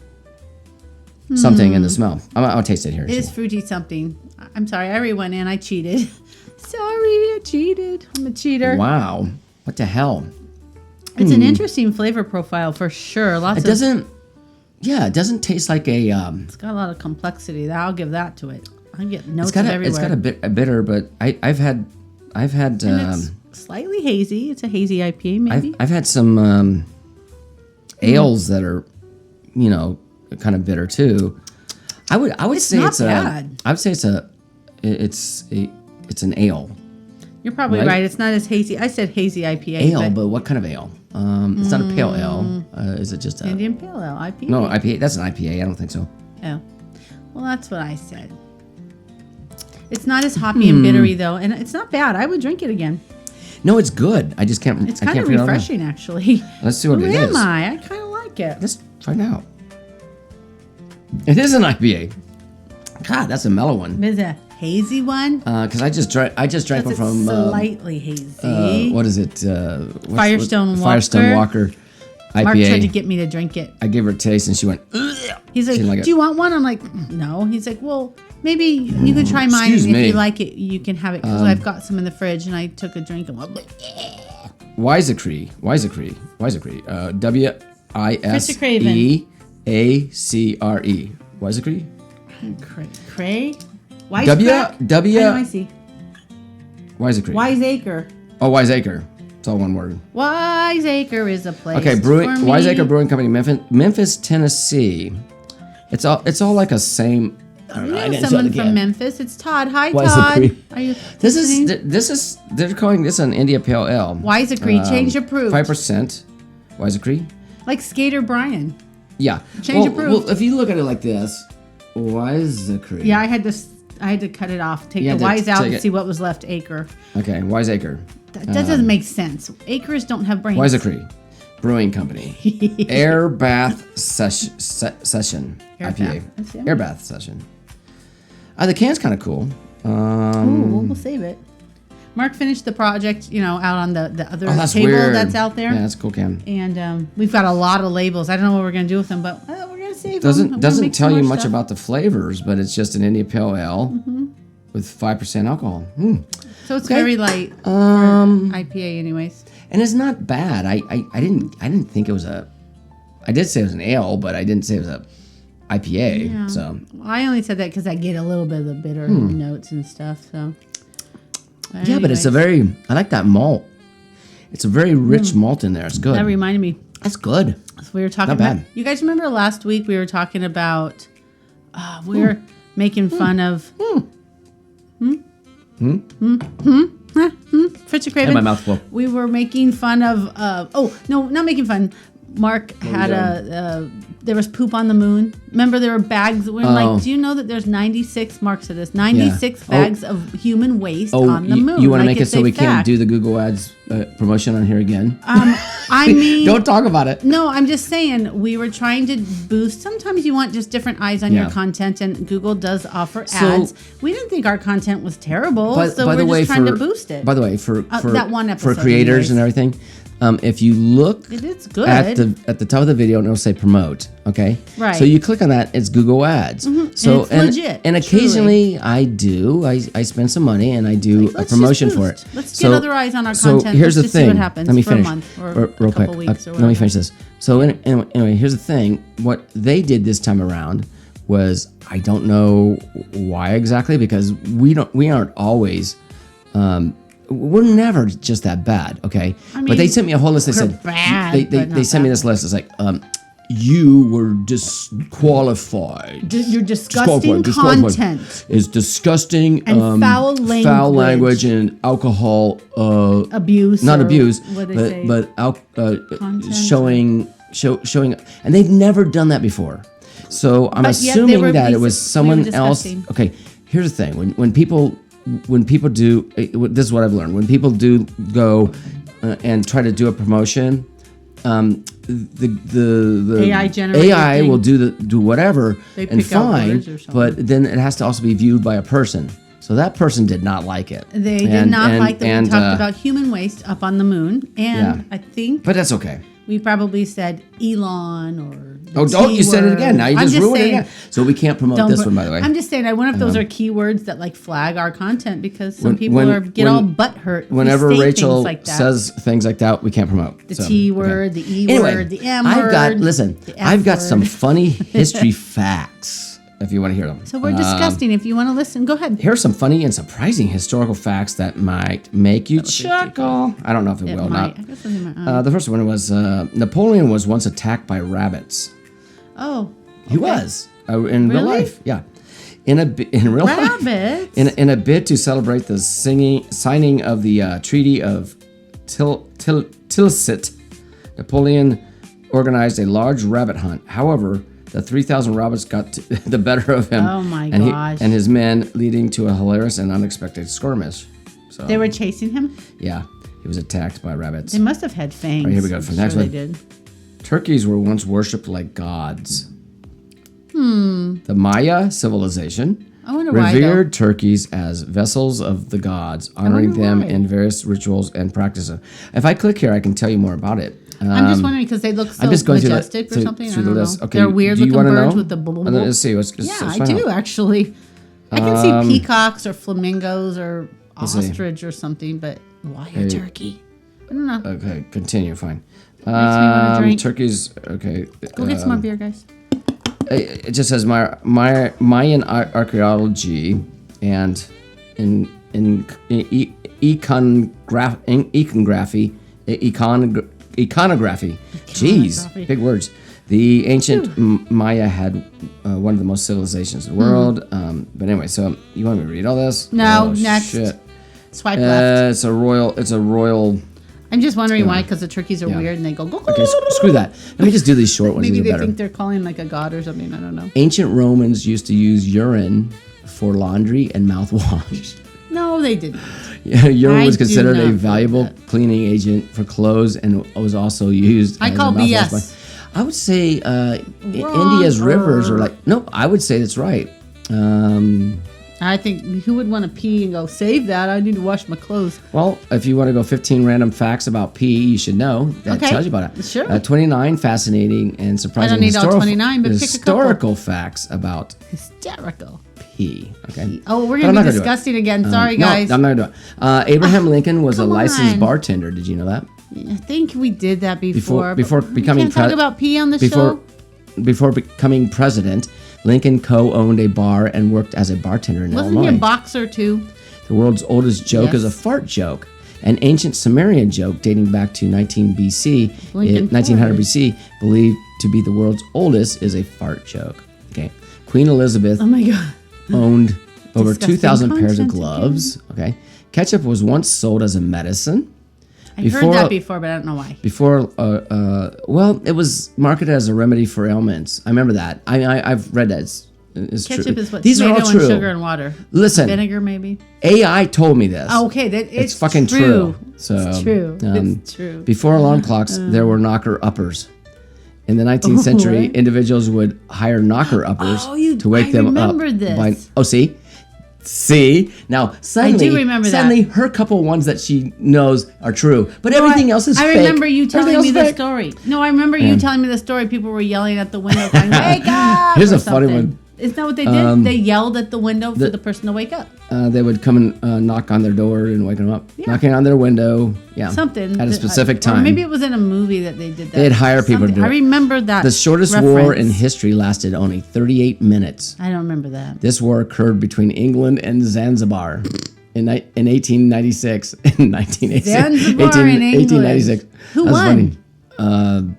S3: something in the smell. I'll taste it here.
S4: It is fruity something. I'm sorry. I already went in. I cheated. Sorry, I cheated. I'm a cheater.
S3: Wow, what the hell?
S4: It's an interesting flavor profile for sure.
S3: It doesn't. Yeah, it doesn't taste like a.
S4: It's got a lot of complexity. I'll give that to it. I get notes
S3: It's got
S4: of everywhere.
S3: a bitter, but I've had
S4: and it's slightly hazy. It's a hazy IPA, maybe.
S3: I've had some ales that are, kind of bitter too. I would say
S4: not
S3: it's
S4: bad.
S3: I would say it's an ale.
S4: You're probably
S3: Right?
S4: right. It's not as hazy. I said hazy IPA.
S3: Ale, but what kind of ale? It's not a pale ale. Is it just a
S4: Indian Pale Ale IPA.
S3: no IPA? That's an IPA. I don't think so.
S4: Oh, well, that's what I said. It's not as hoppy and bittery though, and it's not bad. I would drink it again.
S3: No, it's good. I just can't.
S4: It's
S3: I
S4: kind
S3: can't
S4: of
S3: figure it out.
S4: refreshing, actually.
S3: Let's see what
S4: Who
S3: it
S4: am
S3: is.
S4: I kind of like it.
S3: Let's find out. It is an IPA. God, that's a mellow one.
S4: Is it a hazy one?
S3: Because I just drank one
S4: It's
S3: from
S4: slightly hazy.
S3: what is it?
S4: Firestone
S3: Firestone Walker IPA.
S4: Mark tried to get me to drink it.
S3: I gave her a taste and she went. Ugh.
S4: He's like,
S3: She didn't like it.
S4: "Do you want one?" I'm like, "No." He's like, "Well, maybe you can try mine,
S3: Excuse
S4: and if
S3: me.
S4: you like it, you can have it." Because I've got some in the fridge, and I took a drink and went,
S3: Wisacre. WISEACRE. Wisacre.
S4: "Cray,
S3: W-
S4: Wisecrack?
S3: Wisacre.
S4: Wiseacre.
S3: Oh, Wiseacre. It's all one word.
S4: Wiseacre is a place.
S3: Okay, brewing.
S4: for me.
S3: Wiseacre Brewing Company, Memphis, Tennessee. It's all like a same. I don't know. I
S4: We know
S3: didn't
S4: someone
S3: say it
S4: from
S3: again.
S4: Memphis. It's Todd. Hi,
S3: Wiseacre.
S4: Todd. Are you
S3: This
S4: listening?
S3: is they're calling this an India Pale Ale.
S4: Wiseacre. Change approved.
S3: 5%. Wisacre.
S4: Like Skater Brian.
S3: Yeah.
S4: Change
S3: well,
S4: approved.
S3: well, if you look at it like this, Wisacre.
S4: Yeah, I had to cut it off. Take
S3: You
S4: the
S3: had to
S4: Wise out
S3: take
S4: and
S3: it.
S4: see what was left. Acre.
S3: Okay, Wiseacre.
S4: That doesn't make sense. Acres don't have brains.
S3: Wisacre Brewing Company. Air Bath Session
S4: Air
S3: IPA.
S4: Bath. That's yummy.
S3: Air Bath Session. The can's kind of cool.
S4: Ooh, we'll save it. Mark finished the project, out on the other
S3: Oh, that's
S4: table
S3: weird.
S4: that's out there.
S3: Yeah, that's a cool can.
S4: And we've got a lot of labels. I don't know what we're going to do with them, but we're going to save them.
S3: Doesn't tell you much about the flavors, but it's just an India Pale Ale with 5% alcohol.
S4: So it's
S3: Okay.
S4: very light for IPA anyways.
S3: And it's not bad. I didn't think it was a. I did say it was an ale, but I didn't say it was a IPA.
S4: Yeah.
S3: So
S4: I only said that because I get a little bit of the bitter notes and stuff. So
S3: yeah, but it's a
S4: anyways,
S3: very. I like that malt. It's a very rich malt in there. It's good.
S4: that reminded me.
S3: That's good.
S4: So we were talking
S3: Not
S4: about.
S3: bad.
S4: You guys remember last week we were talking about. We were making fun of. Fritz
S3: I
S4: Craven.
S3: had my mouth full.
S4: We were making fun of. Oh no, not making fun. Mark had there was poop on the moon. Remember there were bags. We're
S3: Oh.
S4: like, do you know that there's 96? Mark said this. 96
S3: Yeah.
S4: bags of human waste
S3: Oh,
S4: on the moon.
S3: you want to
S4: Like,
S3: make it
S4: it's
S3: so
S4: a
S3: we can't
S4: fact.
S3: do the Google Ads promotion on here again?
S4: I mean,
S3: Don't talk about it.
S4: No, I'm just saying we were trying to boost. Sometimes you want just different eyes on your
S3: Yeah.
S4: content, and Google does offer
S3: So-
S4: ads. We didn't think our content was terrible, so
S3: by
S4: we're
S3: the way,
S4: just trying
S3: for,
S4: to boost it.
S3: By the way, for
S4: that one
S3: for
S4: episode
S3: creators
S4: anyways.
S3: and everything, if you look
S4: It is good.
S3: at the top of the video, and it'll say promote. Okay,
S4: Right.
S3: So you click on that, it's Google Ads. So
S4: And it's legit,
S3: and occasionally I spend some money and I do a
S4: Let's just
S3: promotion for it.
S4: boost. Let's get other eyes on our
S3: so
S4: content.
S3: here's
S4: Let's
S3: the
S4: just
S3: thing.
S4: see what happens
S3: Let me
S4: for
S3: finish
S4: a month or
S3: real
S4: a couple
S3: quick.
S4: weeks or
S3: Let me
S4: whatever.
S3: finish this. So anyway, here's the thing. What they did this time around was, I don't know why exactly, because we aren't always. We're never just that bad, okay?
S4: I
S3: But they
S4: mean,
S3: sent me a whole list. They
S4: we're
S3: said
S4: bad,
S3: they
S4: but not
S3: sent me
S4: that
S3: this list. It's like you were disqualified.
S4: Your disgusting
S3: Disqualified.
S4: content.
S3: Is disgusting
S4: And foul
S3: foul
S4: language.
S3: language and alcohol
S4: Abuse.
S3: not
S4: or
S3: abuse,
S4: what they say.
S3: but
S4: Content.
S3: showing, and they've never done that before. So I'm
S4: But yet they
S3: assuming
S4: were
S3: that it was
S4: they were
S3: someone else.
S4: disgusting.
S3: Okay, here's the thing: when people do, this is what I've learned. When people do go and try to do a promotion, the
S4: AI generated
S3: AI
S4: thing.
S3: will do whatever
S4: They
S3: and
S4: pick out
S3: fine,
S4: words or something.
S3: but then it has to also be viewed by a person. So that person did not like it.
S4: They did not like that we talked about human waste up on the moon, and
S3: Yeah.
S4: I think
S3: But that's okay.
S4: we probably said Elon or. the
S3: Oh, don't you said it
S4: T-word.
S3: again. Now you
S4: I'm
S3: just ruined
S4: saying,
S3: it again. So we can't promote
S4: don't
S3: this
S4: put-
S3: one, by the way.
S4: I'm just saying. I wonder if those are keywords that like flag our content because some people get all butthurt. if we
S3: Whenever
S4: say
S3: Rachel
S4: things like that.
S3: says things like that, we can't promote.
S4: The
S3: So,
S4: T
S3: okay.
S4: word, the E
S3: Anyway,
S4: word, the M
S3: I've got
S4: word.
S3: listen.
S4: the F
S3: I've got
S4: word.
S3: some funny history facts if you want to hear them.
S4: So we're disgusting. If you want to listen, go ahead.
S3: Here are some funny and surprising historical facts that might make you chuckle. I don't know if it will or not.
S4: I guess it might.
S3: The first one was Napoleon was once attacked by rabbits.
S4: Oh.
S3: He was in real
S4: Really?
S3: life. Yeah, in real life.
S4: Rabbits?
S3: In a bid to celebrate the signing of the Treaty of Tilsit, Napoleon organized a large rabbit hunt. However, the 3,000 rabbits got the better of him.
S4: Oh my
S3: and
S4: gosh.
S3: and his men, leading to a hilarious and unexpected skirmish. So
S4: They were chasing him?
S3: yeah, he was attacked by rabbits.
S4: They must have had fangs.
S3: Here we go for the next
S4: Sure
S3: one.
S4: They did.
S3: Turkeys were once worshipped like gods. The Maya civilization
S4: I wonder why, though.
S3: revered turkeys as vessels of the gods, honoring
S4: wonder
S3: them
S4: why.
S3: in various rituals and practices. If I click here, I can tell you more about it.
S4: I'm just wondering because they look so
S3: I'm just going
S4: majestic or something. I
S3: through the
S4: don't
S3: list.
S4: know.
S3: Okay,
S4: They're weird
S3: do you
S4: looking
S3: wanna
S4: birds
S3: know?
S4: with the bubble.
S3: Let's see.
S4: Yeah, I do actually. I can see peacocks or flamingos or
S3: see.
S4: ostrich or something, but why a turkey? I don't know.
S3: Okay, continue. Fine.
S4: Makes me want to drink.
S3: Turkeys. Okay.
S4: Go get some more beer, guys.
S3: It just says Mayan archaeology and in iconography. Jeez, big words. The ancient Maya had one of the most civilizations in the world. But anyway, so you want me to read all this?
S4: No,
S3: Oh,
S4: next.
S3: Shit.
S4: Swipe left.
S3: It's a royal.
S4: I'm just wondering why, because the turkeys are weird and they go.
S3: Okay, screw that. Let me just do these short ones.
S4: Maybe
S3: These are
S4: they
S3: better.
S4: think they're calling like a god or something. I don't know.
S3: Ancient Romans used to use urine for laundry and mouthwash.
S4: No, they didn't.
S3: Urine
S4: I
S3: was
S4: do
S3: considered
S4: not
S3: a
S4: believe
S3: valuable
S4: that.
S3: cleaning agent for clothes and was also used.
S4: I
S3: as
S4: call
S3: a mouthwash.
S4: BS.
S3: I would say
S4: Wrong.
S3: India's rivers are like. Nope, I would say that's right.
S4: I think who would want to pee and go save that? I need to wash my clothes.
S3: Well, if you want to go 15 random facts about pee, you should know. That
S4: Okay.
S3: tells you about it.
S4: Sure.
S3: 29 fascinating and surprising
S4: need all 29, but pick a couple.
S3: historical facts about
S4: Hysterical.
S3: pee. Okay.
S4: Oh, we're
S3: But
S4: gonna
S3: I'm not
S4: be
S3: gonna do it.
S4: disgusting again. Sorry,
S3: No,
S4: guys.
S3: I'm not gonna do it. Abraham Lincoln was a
S4: come
S3: licensed
S4: on.
S3: bartender. Did you know that?
S4: I think we did that before.
S3: Before
S4: but
S3: becoming
S4: we can't talk
S3: pre-
S4: about pee on the
S3: Before
S4: show.
S3: before becoming president, Lincoln co-owned a bar and worked as a bartender in
S4: Wasn't
S3: Illinois.
S4: he a boxer too?
S3: The world's oldest joke is a
S4: Yes.
S3: fart joke. An ancient Sumerian joke dating back to 19 BC,
S4: Lincoln
S3: 1900
S4: Forest.
S3: BC, believed to be the world's oldest, is a fart joke. Okay. Queen Elizabeth
S4: Oh my god.
S3: owned over
S4: Disgusting
S3: 2,000 pairs of
S4: content
S3: gloves. Okay. Ketchup was once sold as a medicine.
S4: I've heard that before, but I don't know why.
S3: Before, well, it was marketed as a remedy for ailments. I remember that. I've read that. It's true.
S4: Ketchup is what
S3: These are
S4: tomato
S3: all
S4: and
S3: true.
S4: sugar and water.
S3: Listen.
S4: Vinegar maybe.
S3: AI told me this.
S4: Oh, okay, that
S3: It's fucking
S4: true.
S3: So
S4: It's true. It's true.
S3: Before alarm clocks, there were knocker uppers. In the 19th century,
S4: What?
S3: individuals would hire knocker uppers
S4: Oh,
S3: to wake
S4: I
S3: them up.
S4: remember this.
S3: See now suddenly,
S4: remember that.
S3: suddenly her couple ones that she knows are true, but everything else is
S4: I
S3: fake.
S4: remember you telling
S3: Everything
S4: me
S3: else
S4: the
S3: is fake.
S4: story. No, I remember you telling me the story. People were yelling at the window, going, "Wake up!"
S3: Here's
S4: or
S3: a funny
S4: something.
S3: one.
S4: Isn't that what they did? They yelled at the window for the person to wake up.
S3: They would come and knock on their door and wake them up, knocking on their window. Yeah,
S4: Something
S3: at a
S4: that-
S3: specific
S4: Or
S3: time.
S4: maybe it was in a movie that they did that.
S3: They'd hire people to
S4: Something.
S3: do it.
S4: I remember that.
S3: The shortest war in
S4: reference.
S3: history lasted only 38 minutes.
S4: I don't remember that.
S3: This war occurred between England and Zanzibar in 1896 and 1986.
S4: Zanzibar in England.
S3: 1896.
S4: Who
S3: That's
S4: won?
S3: funny.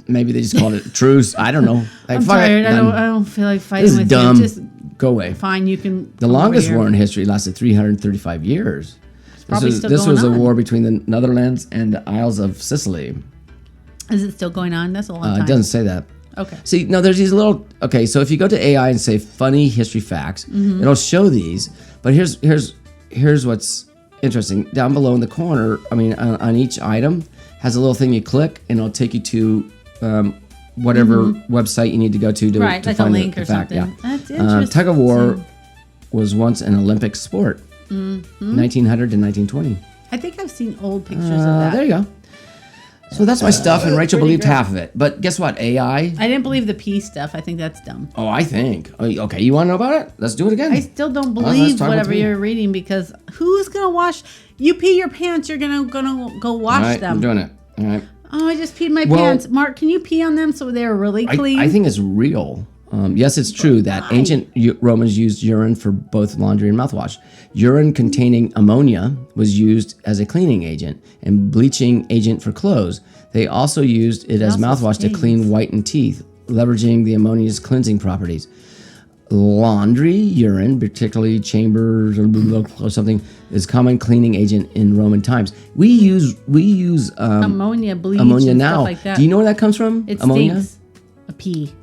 S3: Maybe they just called it truce. I don't know. Like,
S4: I'm
S3: fuck it,
S4: tired. I
S3: done.
S4: don't feel like
S3: This
S4: fighting
S3: is
S4: with
S3: dumb.
S4: you. Just
S3: Go away.
S4: fine. You can.
S3: The longest war in history lasted 335 years.
S4: probably still
S3: This
S4: going
S3: was a
S4: on.
S3: war between the Netherlands and the Isles of Sicily.
S4: Is it still going on? That's a long
S3: It
S4: time.
S3: doesn't say that.
S4: Okay.
S3: See, no, there's these little. Okay, so if you go to AI and say funny history facts,
S4: Mm-hmm.
S3: it'll show these. But here's what's interesting. Down below in the corner, I mean, on each item, has a little thing you click, and it'll take you to whatever website you need to go to
S4: Mm-hmm. Right,
S3: to
S4: like a
S3: find
S4: link
S3: the
S4: or
S3: fact.
S4: something.
S3: Yeah.
S4: That's interesting.
S3: Tug of war was once an Olympic sport.
S4: Mm-hmm.
S3: 1900 to 1920.
S4: I think I've seen old pictures of that.
S3: There you go. So that's my stuff, and Rachel
S4: pretty
S3: believed
S4: great.
S3: half of it. But guess what? AI.
S4: I didn't believe the pee stuff. I think that's dumb.
S3: Oh, I think. Okay, you want to know about it? Let's do it again.
S4: I still don't
S3: let's
S4: believe
S3: talk about
S4: whatever
S3: pee.
S4: you're reading because who's gonna wash? You pee your pants. You're gonna go wash
S3: All right,
S4: them.
S3: I'm doing it. All right.
S4: Oh, I just peed my
S3: Well-
S4: pants. Mark, can you pee on them so they're really clean?
S3: I think it's real. Yes, it's true that ancient Romans used urine for both laundry and mouthwash. Urine containing ammonia was used as a cleaning agent and bleaching agent for clothes. They also used it as
S4: also
S3: mouthwash to
S4: stains.
S3: clean whitened teeth, leveraging the ammonia's cleansing properties. Laundry urine, particularly chambers or something, is common cleaning agent in Roman times. We use
S4: Ammonia, bleach,
S3: ammonia
S4: and
S3: now.
S4: stuff like that.
S3: Do you know where that comes from?
S4: It
S3: ammonia.
S4: stinks. A pee.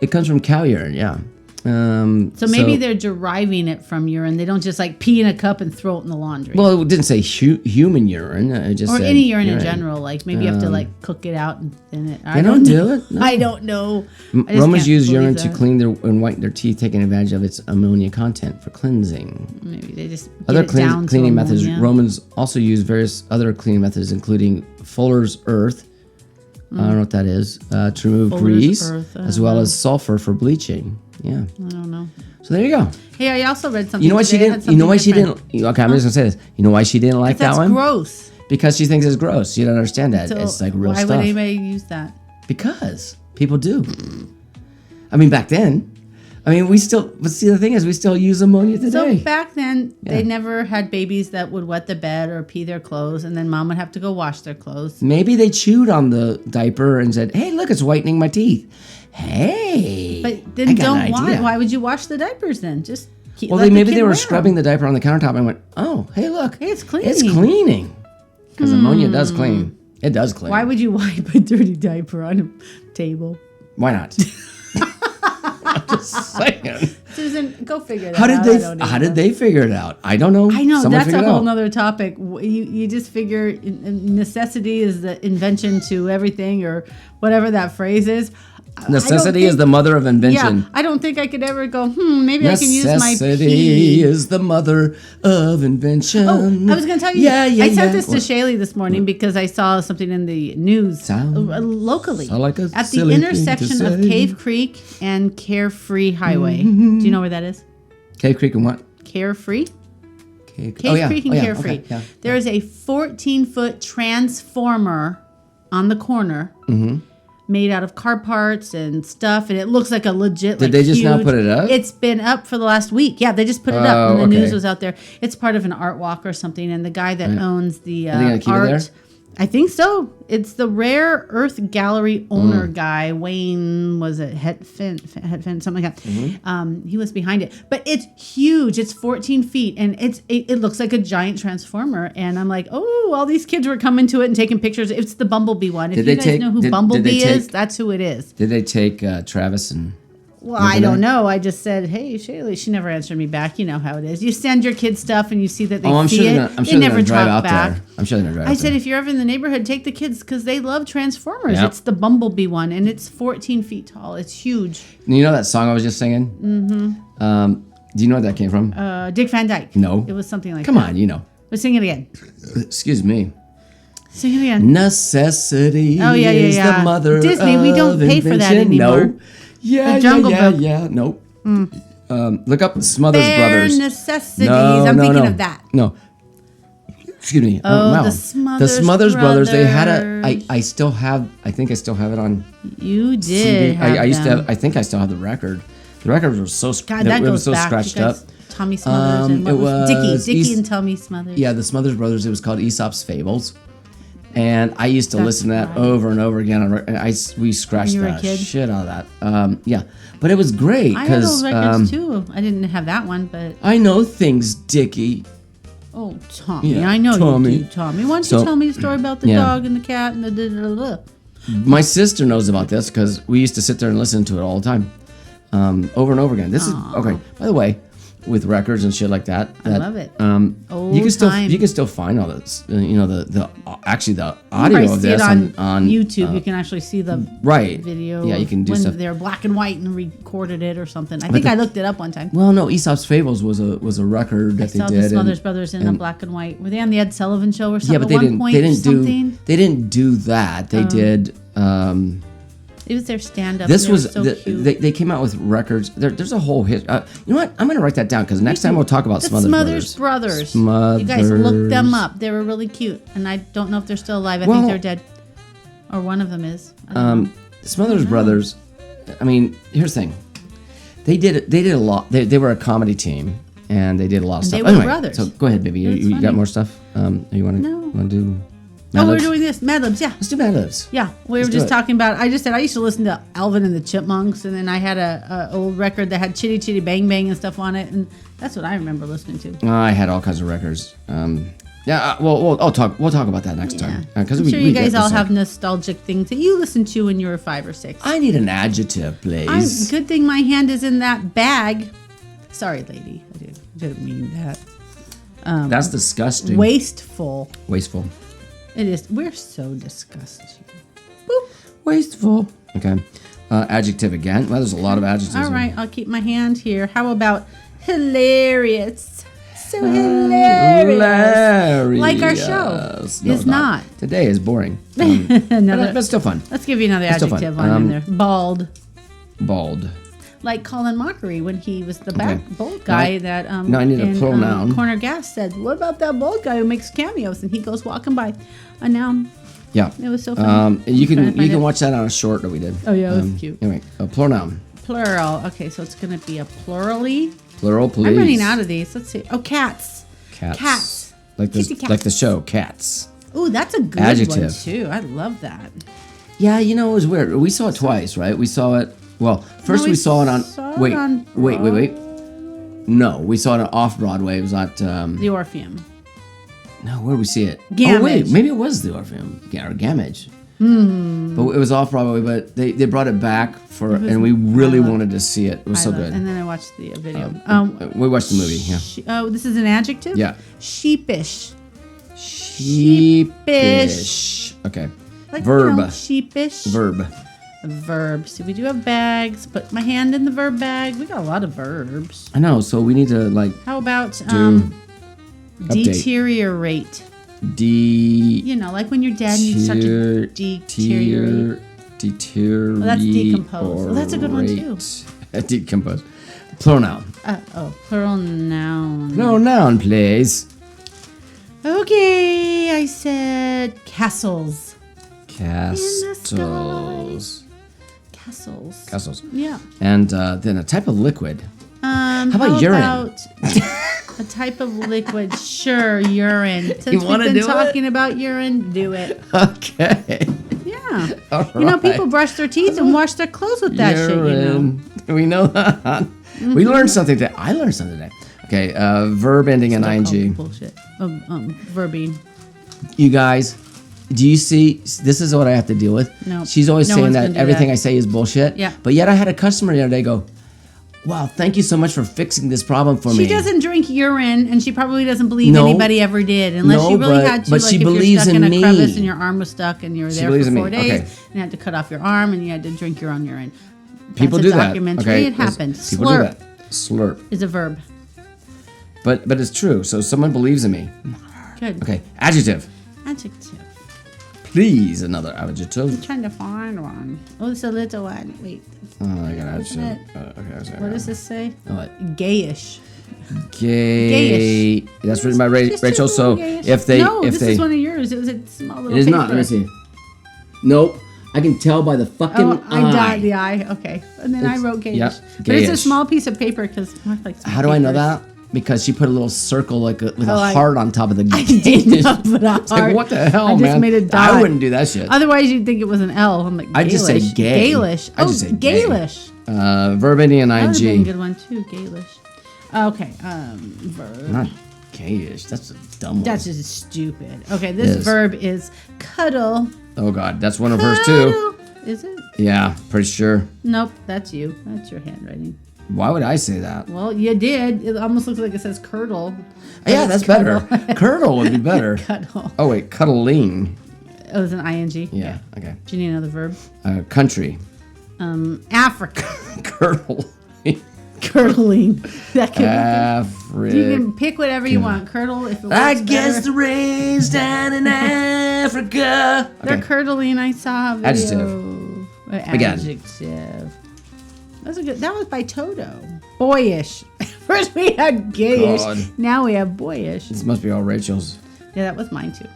S3: It comes from cow urine. Yeah.
S4: So maybe they're deriving it from urine. They don't just like pee in a cup and throw it in the laundry.
S3: Well, it didn't say human urine. It just
S4: or
S3: said
S4: any urine in general. Like maybe you have to like cook it out and thin it.
S3: They don't do it. No.
S4: I don't know. I just
S3: Romans
S4: can't
S3: used
S4: believe
S3: urine to
S4: that.
S3: clean and whiten their teeth, taking advantage of its ammonia content for cleansing.
S4: Maybe they just
S3: Other
S4: get it down to
S3: cleaning methods.
S4: ammonia.
S3: Romans also used various other cleaning methods, including Fuller's earth. I don't know what that is. To remove
S4: Fuller's
S3: grease,
S4: earth,
S3: as well as sulfur for bleaching. Yeah.
S4: I don't know.
S3: So there you go.
S4: Hey, I also read something.
S3: You know why she
S4: today that
S3: didn't?
S4: had
S3: You know why
S4: something
S3: she
S4: different.
S3: didn't? Okay, I'm just gonna say this. You know why she didn't like that
S4: That's
S3: one?
S4: gross.
S3: Because she thinks it's gross. You don't understand that.
S4: So
S3: It's like real
S4: why
S3: stuff.
S4: would anybody use that?
S3: Because people do. I mean, back then. I mean, but see, the thing is, we still use ammonia today.
S4: So back then,
S3: Yeah.
S4: they never had babies that would wet the bed or pee their clothes, and then mom would have to go wash their clothes.
S3: Maybe they chewed on the diaper and said, "Hey, look, it's whitening my teeth." Hey,
S4: But
S3: I
S4: then
S3: got an
S4: don't
S3: idea.
S4: why would you wash the diapers then? Just keep.
S3: Well,
S4: let the
S3: maybe
S4: kid
S3: they were
S4: wear
S3: scrubbing
S4: them.
S3: the diaper on the countertop and went, "Oh, hey, look,
S4: Hey, it's
S3: It's
S4: cleaning."
S3: cleaning." Because ammonia does clean. It does clean.
S4: Why would you wipe a dirty diaper on a table?
S3: Why not? I'm just saying.
S4: Susan, go figure that
S3: How did
S4: out.
S3: they?
S4: I don't
S3: How
S4: either.
S3: did they figure it out? I don't know.
S4: I know
S3: Someone
S4: that's a
S3: figured it
S4: whole
S3: out.
S4: nother topic. You just figure necessity is the invention to everything, or whatever that phrase is.
S3: Necessity is the mother of invention.
S4: Yeah, I don't think I could ever go. Maybe I can use my
S3: Necessity
S4: pee.
S3: is the mother of invention.
S4: Oh, I was going to tell you.
S3: Yeah, yeah,
S4: I sent
S3: yeah.
S4: this to Shaylee this morning because I saw something in the news
S3: Sound
S4: locally
S3: like a
S4: at the
S3: silly thing to
S4: intersection of
S3: say.
S4: Cave Creek and Carefree Highway. Do you know where that is?
S3: Cave Creek and what?
S4: Carefree?
S3: Cave
S4: Cave Creek and Carefree.
S3: Okay, yeah.
S4: There is a 14-foot transformer on the corner made out of car parts and stuff, and it looks like a legit.
S3: Did they just now put it up?
S4: It's been up for the last week. Yeah, they just put it up,
S3: Oh,
S4: and the
S3: okay.
S4: news was out there. It's part of an art walk or something, and the guy that owns the
S3: Are they gonna keep it
S4: art.
S3: there?
S4: I think so. It's the Rare Earth Gallery owner
S3: Mm.
S4: guy, Wayne, was it Hetfin, something like that.
S3: Mm-hmm.
S4: He was behind it. But it's huge. It's 14 feet, and it looks like a giant transformer. And I'm like, oh, all these kids were coming to it and taking pictures. It's the Bumblebee one. If
S3: Did
S4: you
S3: they
S4: guys
S3: take-
S4: know who
S3: did they
S4: Bumblebee is,
S3: take-
S4: that's who it is.
S3: Did they take Travis and?
S4: Well,
S3: Remember
S4: I don't
S3: that?
S4: know. I just said, hey, Shaylee. She never answered me back. You know how it is. You send your kids stuff and you see that they
S3: Oh, I'm
S4: see
S3: sure
S4: it.
S3: they're gonna, I'm
S4: they
S3: sure they're
S4: never
S3: gonna drive
S4: talk
S3: out
S4: back.
S3: there. I'm sure they're gonna drive
S4: I
S3: out
S4: said,
S3: there.
S4: if you're ever in the neighborhood, take the kids because they love Transformers.
S3: Yep.
S4: It's the Bumblebee one, and it's 14 feet tall. It's huge.
S3: You know that song I was just singing? Mm-hmm. Do you know where that came from?
S4: Dick Van Dyke.
S3: No.
S4: It was something like
S3: Come
S4: that.
S3: on, you know.
S4: But sing it again.
S3: Excuse me.
S4: Sing it again.
S3: Necessity
S4: Oh, yeah,
S3: is
S4: yeah.
S3: the mother
S4: Disney, we don't
S3: of
S4: pay for that
S3: invention.
S4: anymore.
S3: No. Yeah,
S4: The Jungle
S3: yeah,
S4: Book.
S3: yeah. Nope. Look up Smothers
S4: Bare
S3: Brothers.
S4: necessities. I'm thinking of that.
S3: No. Excuse me.
S4: Oh,
S3: wow.
S4: the Smothers
S3: Brothers. They had a.
S4: Brothers.
S3: I still have. I think I still have it on
S4: You did.
S3: CD.
S4: Have
S3: I used to
S4: them.
S3: have. I think I still have the record. The record was so.
S4: God, that
S3: it
S4: goes
S3: was so
S4: back.
S3: scratched
S4: You guys-
S3: up.
S4: Tommy Smothers and what
S3: it
S4: was
S3: was
S4: Dickie
S3: East-
S4: and Tommy Smothers.
S3: Yeah, the Smothers Brothers. It was called Aesop's Fables, and I used to
S4: That's
S3: listen to that
S4: right.
S3: over and over again. And we scratched
S4: When you were
S3: the
S4: a kid?
S3: shit out of that. Yeah, but it was great
S4: I had
S3: because
S4: those records too. I didn't have that one, but
S3: I know things, Dickie.
S4: oh, Tommy,
S3: Yeah,
S4: I know
S3: Tommy.
S4: you do, Tommy. Why don't
S3: So-
S4: you tell me a story about the
S3: Yeah.
S4: dog and the cat and the da da da da?
S3: My sister knows about this because we used to sit there and listen to it all the time, over and over again. This is okay. By the way, with records and shit like that,
S4: love it.
S3: you can still find all this. You know the actually the audio
S4: You
S3: of
S4: see it
S3: this
S4: on YouTube. You can actually see the
S3: right
S4: video.
S3: Yeah, you
S4: of
S3: can do
S4: when
S3: stuff.
S4: they're black and white and recorded it or something. I think I looked it up one time.
S3: Well, no, Aesop's Fables was a record that
S4: I saw
S3: they
S4: the
S3: did.
S4: Smothers Brothers in a black and white. Were they on the Ed Sullivan Show or something?
S3: Yeah, but they
S4: at one
S3: didn't.
S4: point
S3: They
S4: or
S3: didn't
S4: something?
S3: do. They didn't do that. They did.
S4: It was their stand-up.
S3: This
S4: They
S3: was
S4: were so cute.
S3: they came out with records. There's a whole hit. You know what? I'm gonna write that down because next time we'll talk about
S4: The
S3: Smothers Brothers.
S4: Brothers.
S3: Smothers.
S4: You guys look them up. They were really cute, and I don't know if they're still alive. I
S3: Well-
S4: think they're dead, or one of them is. I don't know.
S3: Smothers Brothers. I mean, here's the thing. They did a lot. They were a comedy team, and they did a lot of
S4: And
S3: stuff.
S4: they were
S3: Anyway,
S4: brothers.
S3: so go ahead, baby. You
S4: That's
S3: got
S4: funny.
S3: more stuff? You want to
S4: No.
S3: do?
S4: Oh,
S3: Mad
S4: we're
S3: Libs?
S4: doing this. Mad Libs, yeah.
S3: Let's do Mad Libs.
S4: Yeah, we
S3: Let's
S4: were
S3: do
S4: just
S3: it.
S4: talking about. I just said I used to listen to Alvin and the Chipmunks, and then I had a old record that had Chitty Chitty Bang Bang and stuff on it, and that's what I remember listening to.
S3: I had all kinds of records. Yeah. Well, we'll talk about that next time. Because
S4: I'm sure you guys all have nostalgic things that you listened to when you were 5 or 6.
S3: I need an adjective, please.
S4: Good thing my hand is in that bag. Sorry, lady, I didn't mean that.
S3: That's disgusting.
S4: Wasteful.
S3: Wasteful.
S4: It is. We're so disgusting. Boop.
S3: Wasteful. Okay. Adjective again. Well, there's a lot of adjectives.
S4: All right, I'll keep my hand here. How about hilarious? So hilarious. Like our show.
S3: No,
S4: It's not.
S3: Today is boring.
S4: Another.
S3: But still fun.
S4: Let's give you another
S3: It's still fun.
S4: adjective on in there. Bald.
S3: Bald.
S4: Like Colin Mockery when he was the
S3: Okay.
S4: bald guy
S3: Now I-
S4: that
S3: now I need a
S4: in,
S3: plural noun.
S4: Corner Gas said, "What about that bald guy who makes cameos?" And he goes walking by. A noun.
S3: Yeah.
S4: It was so funny.
S3: You
S4: Trying to
S3: can
S4: find it.
S3: watch that on a short that we did.
S4: Oh yeah, it was cute.
S3: Anyway, a plural noun.
S4: Plural. Okay, so it's gonna be a plurally.
S3: Plural, please.
S4: I'm running out of these. Let's see. Oh, cats.
S3: Cats.
S4: Cats.
S3: Like the
S4: Kitty cats.
S3: like the show Cats.
S4: Ooh, that's a good
S3: Adjective.
S4: one too. I love that.
S3: Yeah, it was weird. We saw it twice, right? We saw it. Well, first
S4: we
S3: we saw it on.
S4: saw it
S3: wait,
S4: on
S3: wait. No, we saw it off Broadway. It was at.
S4: The Orpheum.
S3: No, where did we see it?
S4: Gamage.
S3: Oh wait, maybe it was the Orpheum. Yeah, or Gamage. But it was off Broadway. But they brought it back and we really wanted to see it. It was so good.
S4: And then I watched the video.
S3: We watched the movie. Yeah.
S4: Oh, this is an adjective?
S3: Yeah.
S4: Sheepish.
S3: Sheepish. Okay.
S4: Like,
S3: Verb.
S4: sheepish.
S3: Verb.
S4: Verb. See, we do have bags. Put my hand in the verb bag. We got a lot of verbs.
S3: I know. So we need to
S4: How about
S3: do update.
S4: deteriorate?
S3: de.
S4: You know, like when you're dead and you start to deteriorate.
S3: Deteriorate.
S4: Oh, that's decompose. Oh, that's a good one, too.
S3: Decompose. Plural noun.
S4: Plural noun.
S3: No noun, please.
S4: Okay, I said castles.
S3: Castles.
S4: Castles.
S3: Castles.
S4: Yeah.
S3: And then a type of liquid.
S4: How
S3: about urine?
S4: A type of liquid? Sure, urine. Since we've
S3: wanna
S4: been
S3: do it?
S4: talking about urine, do it.
S3: Okay.
S4: Yeah.
S3: All
S4: You know,
S3: right.
S4: people brush their teeth and wash their clothes with that shit, you know.
S3: Urine. We know that. We learned something today. I learned something today. Okay, verb ending in
S4: Oh,
S3: ing.
S4: bullshit. Verbing.
S3: You guys, do you see? This is what I have to deal with.
S4: No.
S3: She's always
S4: No
S3: saying
S4: one's
S3: that
S4: gonna do
S3: everything
S4: that.
S3: I say is bullshit.
S4: Yeah.
S3: But yet I had a customer the other day go, "Wow, thank you so much for fixing this problem for me."
S4: She doesn't drink urine, and she probably doesn't believe
S3: No.
S4: anybody ever did, unless
S3: No,
S4: you really
S3: but-
S4: had to.
S3: but
S4: Like
S3: she
S4: if you're
S3: believes
S4: stuck
S3: in
S4: in a crevice
S3: me.
S4: and your arm was stuck, and you were
S3: She
S4: there
S3: believes
S4: for
S3: in
S4: 4
S3: me.
S4: days,
S3: Okay.
S4: and you had to cut off your arm, and you had to drink your own urine.
S3: People
S4: That's
S3: do
S4: a
S3: that.
S4: documentary.
S3: Okay,
S4: It
S3: yes,
S4: happened.
S3: People
S4: Slurp
S3: do that. Slurp.
S4: is a verb.
S3: But it's true. So someone believes in me.
S4: Good.
S3: Okay. Adjective.
S4: Adjective.
S3: Please, another adjective.
S4: Trying to find one. Oh, it's a little one. Wait.
S3: Oh, I got adjective.
S4: it?
S3: Okay. Sorry.
S4: What does this say?
S3: What?
S4: Gayish.
S3: Gay.
S4: Gayish.
S3: That's written by
S4: Just
S3: Rachel.
S4: a
S3: So
S4: little gayish.
S3: if they,
S4: No,
S3: if
S4: this
S3: they,
S4: is one of yours. It was a small little
S3: it is
S4: paper.
S3: not. Let me see. Nope. I can tell by the fucking
S4: Oh, I
S3: eye.
S4: dotted the eye. Okay. And then I
S3: It's-
S4: wrote gayish.
S3: yeah,
S4: But it's a
S3: gayish.
S4: small piece of paper because like
S3: How do I know that? Because she put a little circle with a
S4: Oh, I-
S3: heart on top of the.
S4: I did not put a
S3: It's like,
S4: heart.
S3: what the hell,
S4: I just
S3: man?
S4: made a dot.
S3: I wouldn't do that shit.
S4: Otherwise, you'd think it was an L. I'm like,
S3: I'd just say
S4: Gaelish.
S3: gay.
S4: Gaelish.
S3: I'd
S4: Oh,
S3: just say gay.
S4: Gaelish.
S3: Verb ending in
S4: That would have been a
S3: ing.
S4: good one too. Gaelish. Okay. Verb.
S3: Not gayish. That's a dumb one.
S4: That's just stupid. Okay, this
S3: Yes.
S4: verb is cuddle.
S3: Oh god, that's one of hers too.
S4: Cuddle. Is it?
S3: Yeah, pretty sure.
S4: Nope, that's you. That's your handwriting.
S3: Why would I say that?
S4: Well, you did. It almost looks like it says curdle. but
S3: Yeah,
S4: it's
S3: that's better.
S4: cuddle.
S3: Curdle would be better.
S4: Cuddle.
S3: Oh wait, cuddling.
S4: It was an ing.
S3: Yeah. Okay.
S4: Do you need another verb?
S3: Country.
S4: Africa.
S3: Curdle.
S4: Curdling. That could
S3: Africa.
S4: You can pick whatever you want. Curdle if it works
S3: I guess
S4: better.
S3: the rain's down in Africa.
S4: They're
S3: Okay.
S4: curdling. I saw a video.
S3: Adjective. Again.
S4: Adjective. That's a good. That was by Toto. Boyish. First we had gayish.
S3: God.
S4: Now we have boyish.
S3: This must be all Rachel's.
S4: Yeah, that was mine too.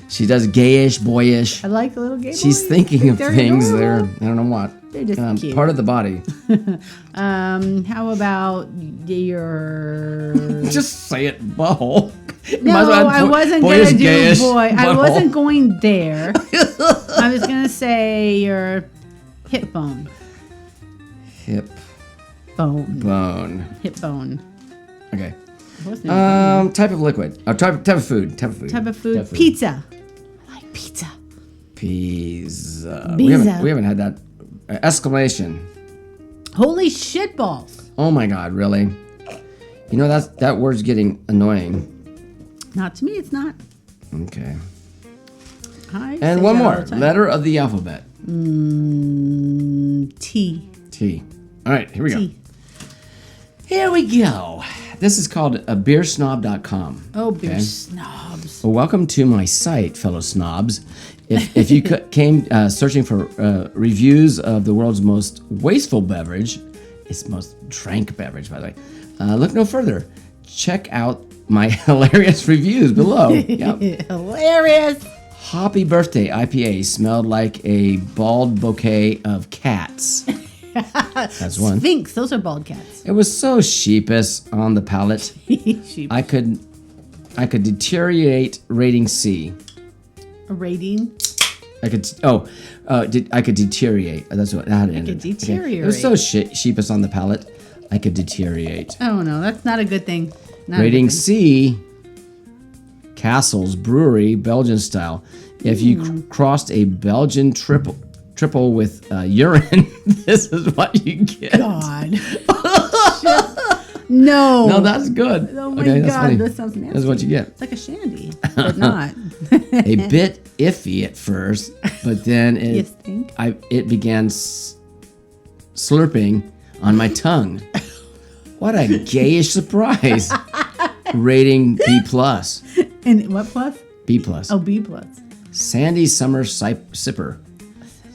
S3: She does gayish, boyish.
S4: I like the little gay
S3: She's
S4: boys.
S3: thinking of
S4: They're
S3: things there.
S4: adorable.
S3: I don't know what.
S4: They're just cute.
S3: Part of the body.
S4: How about your?
S3: Just say it, butthole.
S4: No,
S3: Might as well add
S4: I wasn't
S3: boyish,
S4: gonna do
S3: gayish,
S4: boy. I
S3: butthole.
S4: wasn't going there. I was gonna say your hip bone.
S3: Hip
S4: Bone.
S3: bone.
S4: Hip bone.
S3: Okay.
S4: I wasn't
S3: Type of liquid. Type of food. Type of food.
S4: type of food. Pizza. I like pizza.
S3: Pizza.
S4: Pizza.
S3: We haven't had that. Exclamation.
S4: Holy shit balls.
S3: Oh my God! Really? You know that word's getting annoying.
S4: Not to me, it's not.
S3: Okay.
S4: I say
S3: And one
S4: that all
S3: more
S4: the time.
S3: letter of the alphabet.
S4: T.
S3: T. All right. Here we go.
S4: T.
S3: Here we go. This is called beersnob.com.
S4: Oh, beer
S3: Okay.
S4: snobs.
S3: Well, welcome to my site, fellow snobs. If you came searching for reviews of the world's most wasteful beverage, its most drank beverage, by the way, look no further. Check out my hilarious reviews below. Yep.
S4: Hilarious.
S3: Hoppy Birthday IPA smelled like a bald bouquet of cats. That's one.
S4: Sphinx. Those are bald cats.
S3: It was so sheepish on the palate.
S4: Sheep.
S3: I could deteriorate rating C.
S4: A rating.
S3: I could deteriorate. That's what that ended.
S4: could
S3: Okay. It was so sheepish on the palate. I could deteriorate.
S4: Oh no, that's not a good thing. Not a
S3: Rating
S4: good thing.
S3: C. Castles Brewery, Belgian style. If you crossed a Belgian triple with urine, this is what you get.
S4: God. No.
S3: No, that's good.
S4: Oh my
S3: okay, that's
S4: God,
S3: funny.
S4: that sounds nasty.
S3: That's what you get.
S4: It's like a shandy, but not.
S3: A bit iffy at first, but then
S4: You think?
S3: it began slurping on my tongue. What a gayish surprise! Rating B plus.
S4: And what plus?
S3: B plus.
S4: Oh, B plus.
S3: Sandy Summer Sipper.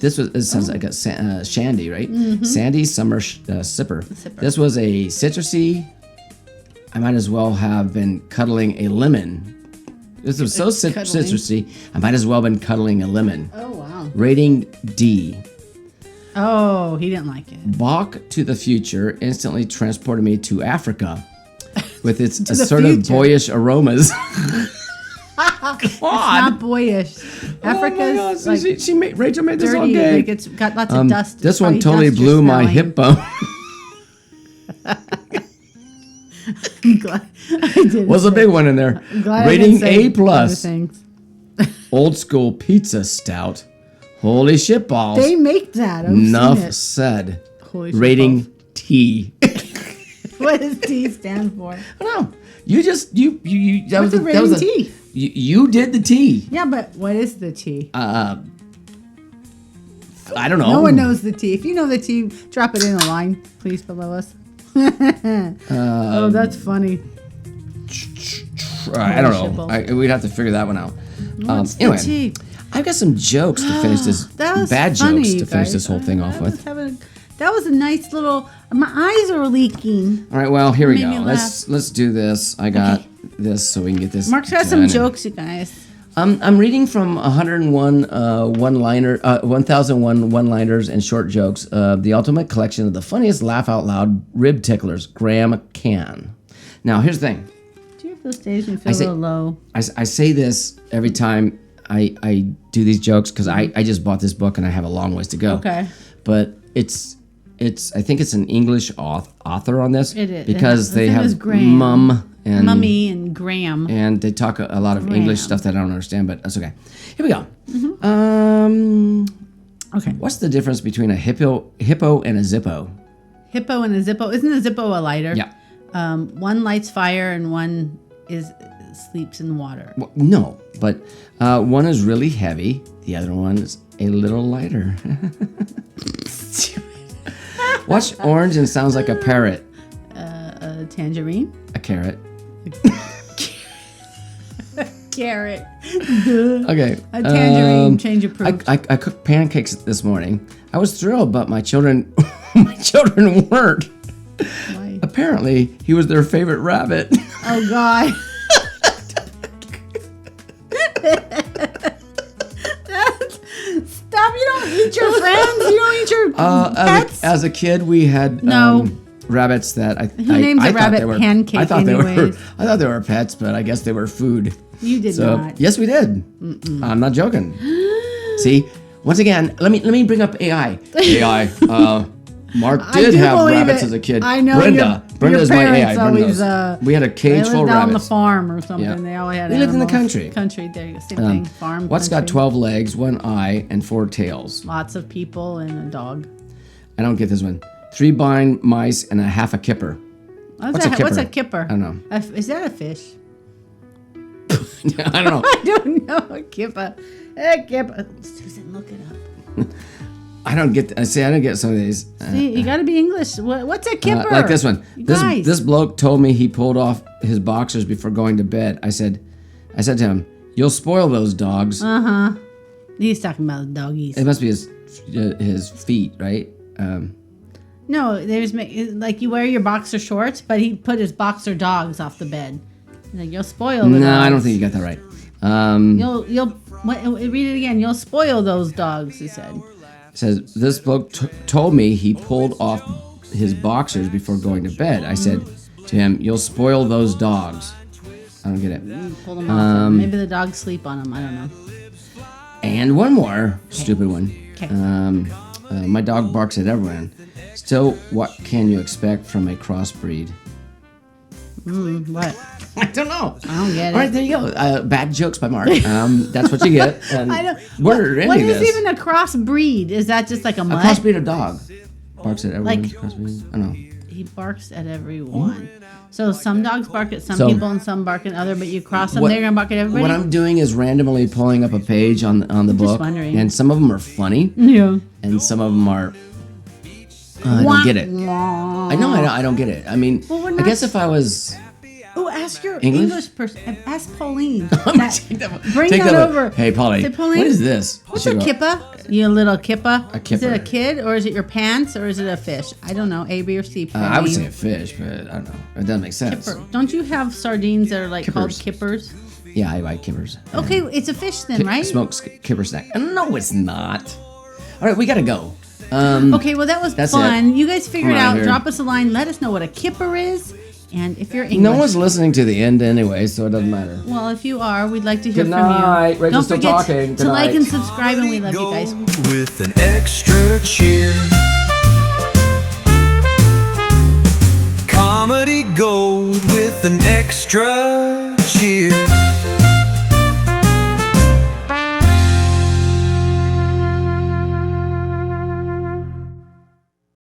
S3: It sounds like a shandy, right? Sandy Summer Sipper. This was a citrusy. I might as well have been cuddling a lemon. This was so
S4: Cuddling.
S3: citrusy. I might as well have been cuddling a lemon.
S4: Oh wow.
S3: Rating D.
S4: Oh, he didn't like it.
S3: Bach to the Future instantly transported me to Africa with its
S4: the
S3: assertive
S4: future.
S3: boyish aromas. Come on.
S4: Not boyish. Africa's
S3: Oh my God.
S4: like
S3: she made, Rachel made this all
S4: dirty.
S3: gay.
S4: Like it's got lots of dust.
S3: This
S4: It's
S3: one
S4: probably
S3: totally
S4: dust
S3: blew
S4: you're
S3: my
S4: smelling.
S3: hip bone.
S4: I'm glad I didn't
S3: Was a
S4: say-
S3: big one in there.
S4: I'm glad I
S3: Rating
S4: didn't say
S3: A plus.
S4: other things.
S3: Old school pizza stout. Holy shit balls.
S4: They make that. I've seen
S3: Enough
S4: it.
S3: said.
S4: Holy shit
S3: Rating
S4: balls.
S3: T.
S4: What does T stand for?
S3: I don't know. You just you that
S4: What's
S3: was
S4: a
S3: the, that was
S4: rating
S3: the,
S4: T?
S3: You did the T.
S4: Yeah, but what is the T?
S3: I don't know.
S4: No one knows the T. If you know the T, drop it in a line, please, below us. Oh, that's funny.
S3: I don't know.
S4: Shitballs.
S3: We'd have to figure that one out.
S4: What's the
S3: Anyway,
S4: T?
S3: I've got some jokes to finish this.
S4: That was
S3: Bad
S4: funny,
S3: jokes
S4: you
S3: to finish
S4: guys.
S3: this whole thing off
S4: I was
S3: with.
S4: that was a nice little. My eyes are leaking.
S3: All right, well, here we
S4: Made
S3: go.
S4: me
S3: Let's do this. I got this so we can get this.
S4: Mark's got some
S3: done.
S4: jokes, you guys.
S3: I'm reading from 101 1001 one-liners and short jokes. The ultimate collection of the funniest laugh out loud rib ticklers. Graham Can. Now here's the thing.
S4: Do you have those days when you feel a
S3: say-
S4: little low?
S3: I say this every time I do these jokes because I just bought this book and I have a long ways to go.
S4: Okay.
S3: But it's I think it's an English author on this.
S4: It is.
S3: Because
S4: His
S3: they
S4: name is
S3: have
S4: Graham.
S3: Mummy
S4: and Graham.
S3: and they talk a lot of
S4: Graham.
S3: English stuff that I don't understand, but that's okay. Here we go.
S4: Okay.
S3: What's the difference between a hippo and a zippo?
S4: Hippo and a Zippo. Isn't a Zippo a lighter?
S3: Yeah.
S4: One lights fire and one sleeps in the water.
S3: Well, no, but one is really heavy. The other one is a little lighter. Watch Orange and sounds like a parrot.
S4: A tangerine.
S3: A carrot.
S4: Carrot.
S3: Okay.
S4: A tangerine. Change approved.
S3: I cooked pancakes this morning. I was thrilled, but my children weren't.
S4: Why?
S3: Apparently, he was their favorite rabbit.
S4: Oh God. eat your friends. You don't eat your pets.
S3: As a kid, we had
S4: No.
S3: rabbits that
S4: Who names a
S3: thought
S4: rabbit
S3: they were,
S4: Pancake
S3: I thought
S4: anyways?
S3: I thought they were pets, but I guess they were food.
S4: You did not.
S3: Yes, we did. I'm not joking. See, once again, let me bring up AI. AI. Mark
S4: I
S3: did
S4: do
S3: have
S4: believe
S3: rabbits
S4: it.
S3: as a kid.
S4: I know
S3: Brenda's
S4: your
S3: my AI.
S4: parents
S3: Brenda
S4: always,
S3: knows. We had a cage
S4: They
S3: full
S4: lived
S3: of
S4: down the
S3: rabbits.
S4: farm or something.
S3: Yeah.
S4: They always had
S3: We lived in the
S4: animals.
S3: country.
S4: Country, there you go. Same thing. Farm.
S3: What's got
S4: country.
S3: 12 legs, 1 eye, and 4 tails?
S4: Lots of people and a dog.
S3: I don't get this one. 3 blind mice and a half a kipper.
S4: What's a kipper?
S3: I don't know.
S4: Is that a fish?
S3: I don't know.
S4: I don't know. A kipper. A kipper. Susan, look it up.
S3: I don't get. See, I don't get some of these.
S4: See, you got to be English. What's a kipper?
S3: Like this one.
S4: You
S3: This
S4: guys.
S3: this bloke told me he pulled off his boxers before going to bed. I said to him, "You'll spoil those dogs."
S4: He's talking about doggies.
S3: It must be his feet, right?
S4: No, there's like you wear your boxer shorts, but he put his boxer dogs off the bed. He's like, you'll spoil the dogs.
S3: No, I don't think you got that right.
S4: Read it again. You'll spoil those dogs. He said.
S3: It says this bloke told me he pulled off his boxers before going to bed. I said to him, "You'll spoil those dogs." I don't get it.
S4: Pull them off. Maybe the dogs sleep on them. I don't know.
S3: And one more stupid one.
S4: Okay.
S3: My dog barks at everyone. Still, what can you expect from a crossbreed?
S4: What?
S3: I don't know.
S4: I don't get it.
S3: All right, there you go. Bad jokes by Mark. That's what you get. And
S4: I don't.
S3: we're
S4: What
S3: ending
S4: is
S3: this.
S4: even a crossbreed? Is that just like a
S3: A
S4: mutt?
S3: crossbreed of dog. Barks at everyone.
S4: Like-
S3: Crossbreed. I don't know.
S4: He barks at everyone. So some dogs bark at some
S3: So-
S4: people and some bark at other, but you cross them,
S3: What-
S4: they're gonna bark at everybody.
S3: What I'm doing is randomly pulling up a page on the book,
S4: wondering.
S3: and some of them are funny,
S4: yeah.
S3: and some of them are. I don't get it. I know. I don't get it. I mean,
S4: Well, we're
S3: I
S4: not-
S3: guess if I was.
S4: Oh, ask your
S3: English?
S4: English person. Ask Pauline.
S3: I'm gonna
S4: That-
S3: take that-
S4: bring
S3: take
S4: that
S3: one.
S4: over.
S3: Hey, Polly.
S4: Say, Pauline,
S3: What is this?
S4: What's
S3: She
S4: a
S3: go,
S4: kippa? You little kippa?
S3: A
S4: Is it a
S3: kipper.
S4: kid or is it your pants or is it a fish? I don't know. A, B, or C.
S3: I would
S4: Pauline.
S3: say a fish, but I don't know. It doesn't make sense.
S4: Kipper. Don't you have sardines that are like called
S3: Kippers.
S4: kippers?
S3: Yeah, I like kippers.
S4: Okay, it's a fish then, right?
S3: Smoked kipper snack. No, it's not. All right, we gotta go.
S4: Okay, well that was
S3: That's
S4: fun.
S3: it.
S4: You guys figure
S3: I'm
S4: it
S3: outta
S4: out.
S3: here.
S4: Drop us a line. Let us know what a kipper is, and if you're English.
S3: No one's listening to the end anyway, so it doesn't matter.
S4: Well, if you are, we'd like to hear
S3: Good
S4: from
S3: night.
S4: you.
S3: Rachel's
S4: Don't
S3: still
S4: forget
S3: talking.
S4: to
S3: Good
S4: like
S3: night.
S4: and subscribe, and we love you guys.
S2: With an extra cheer.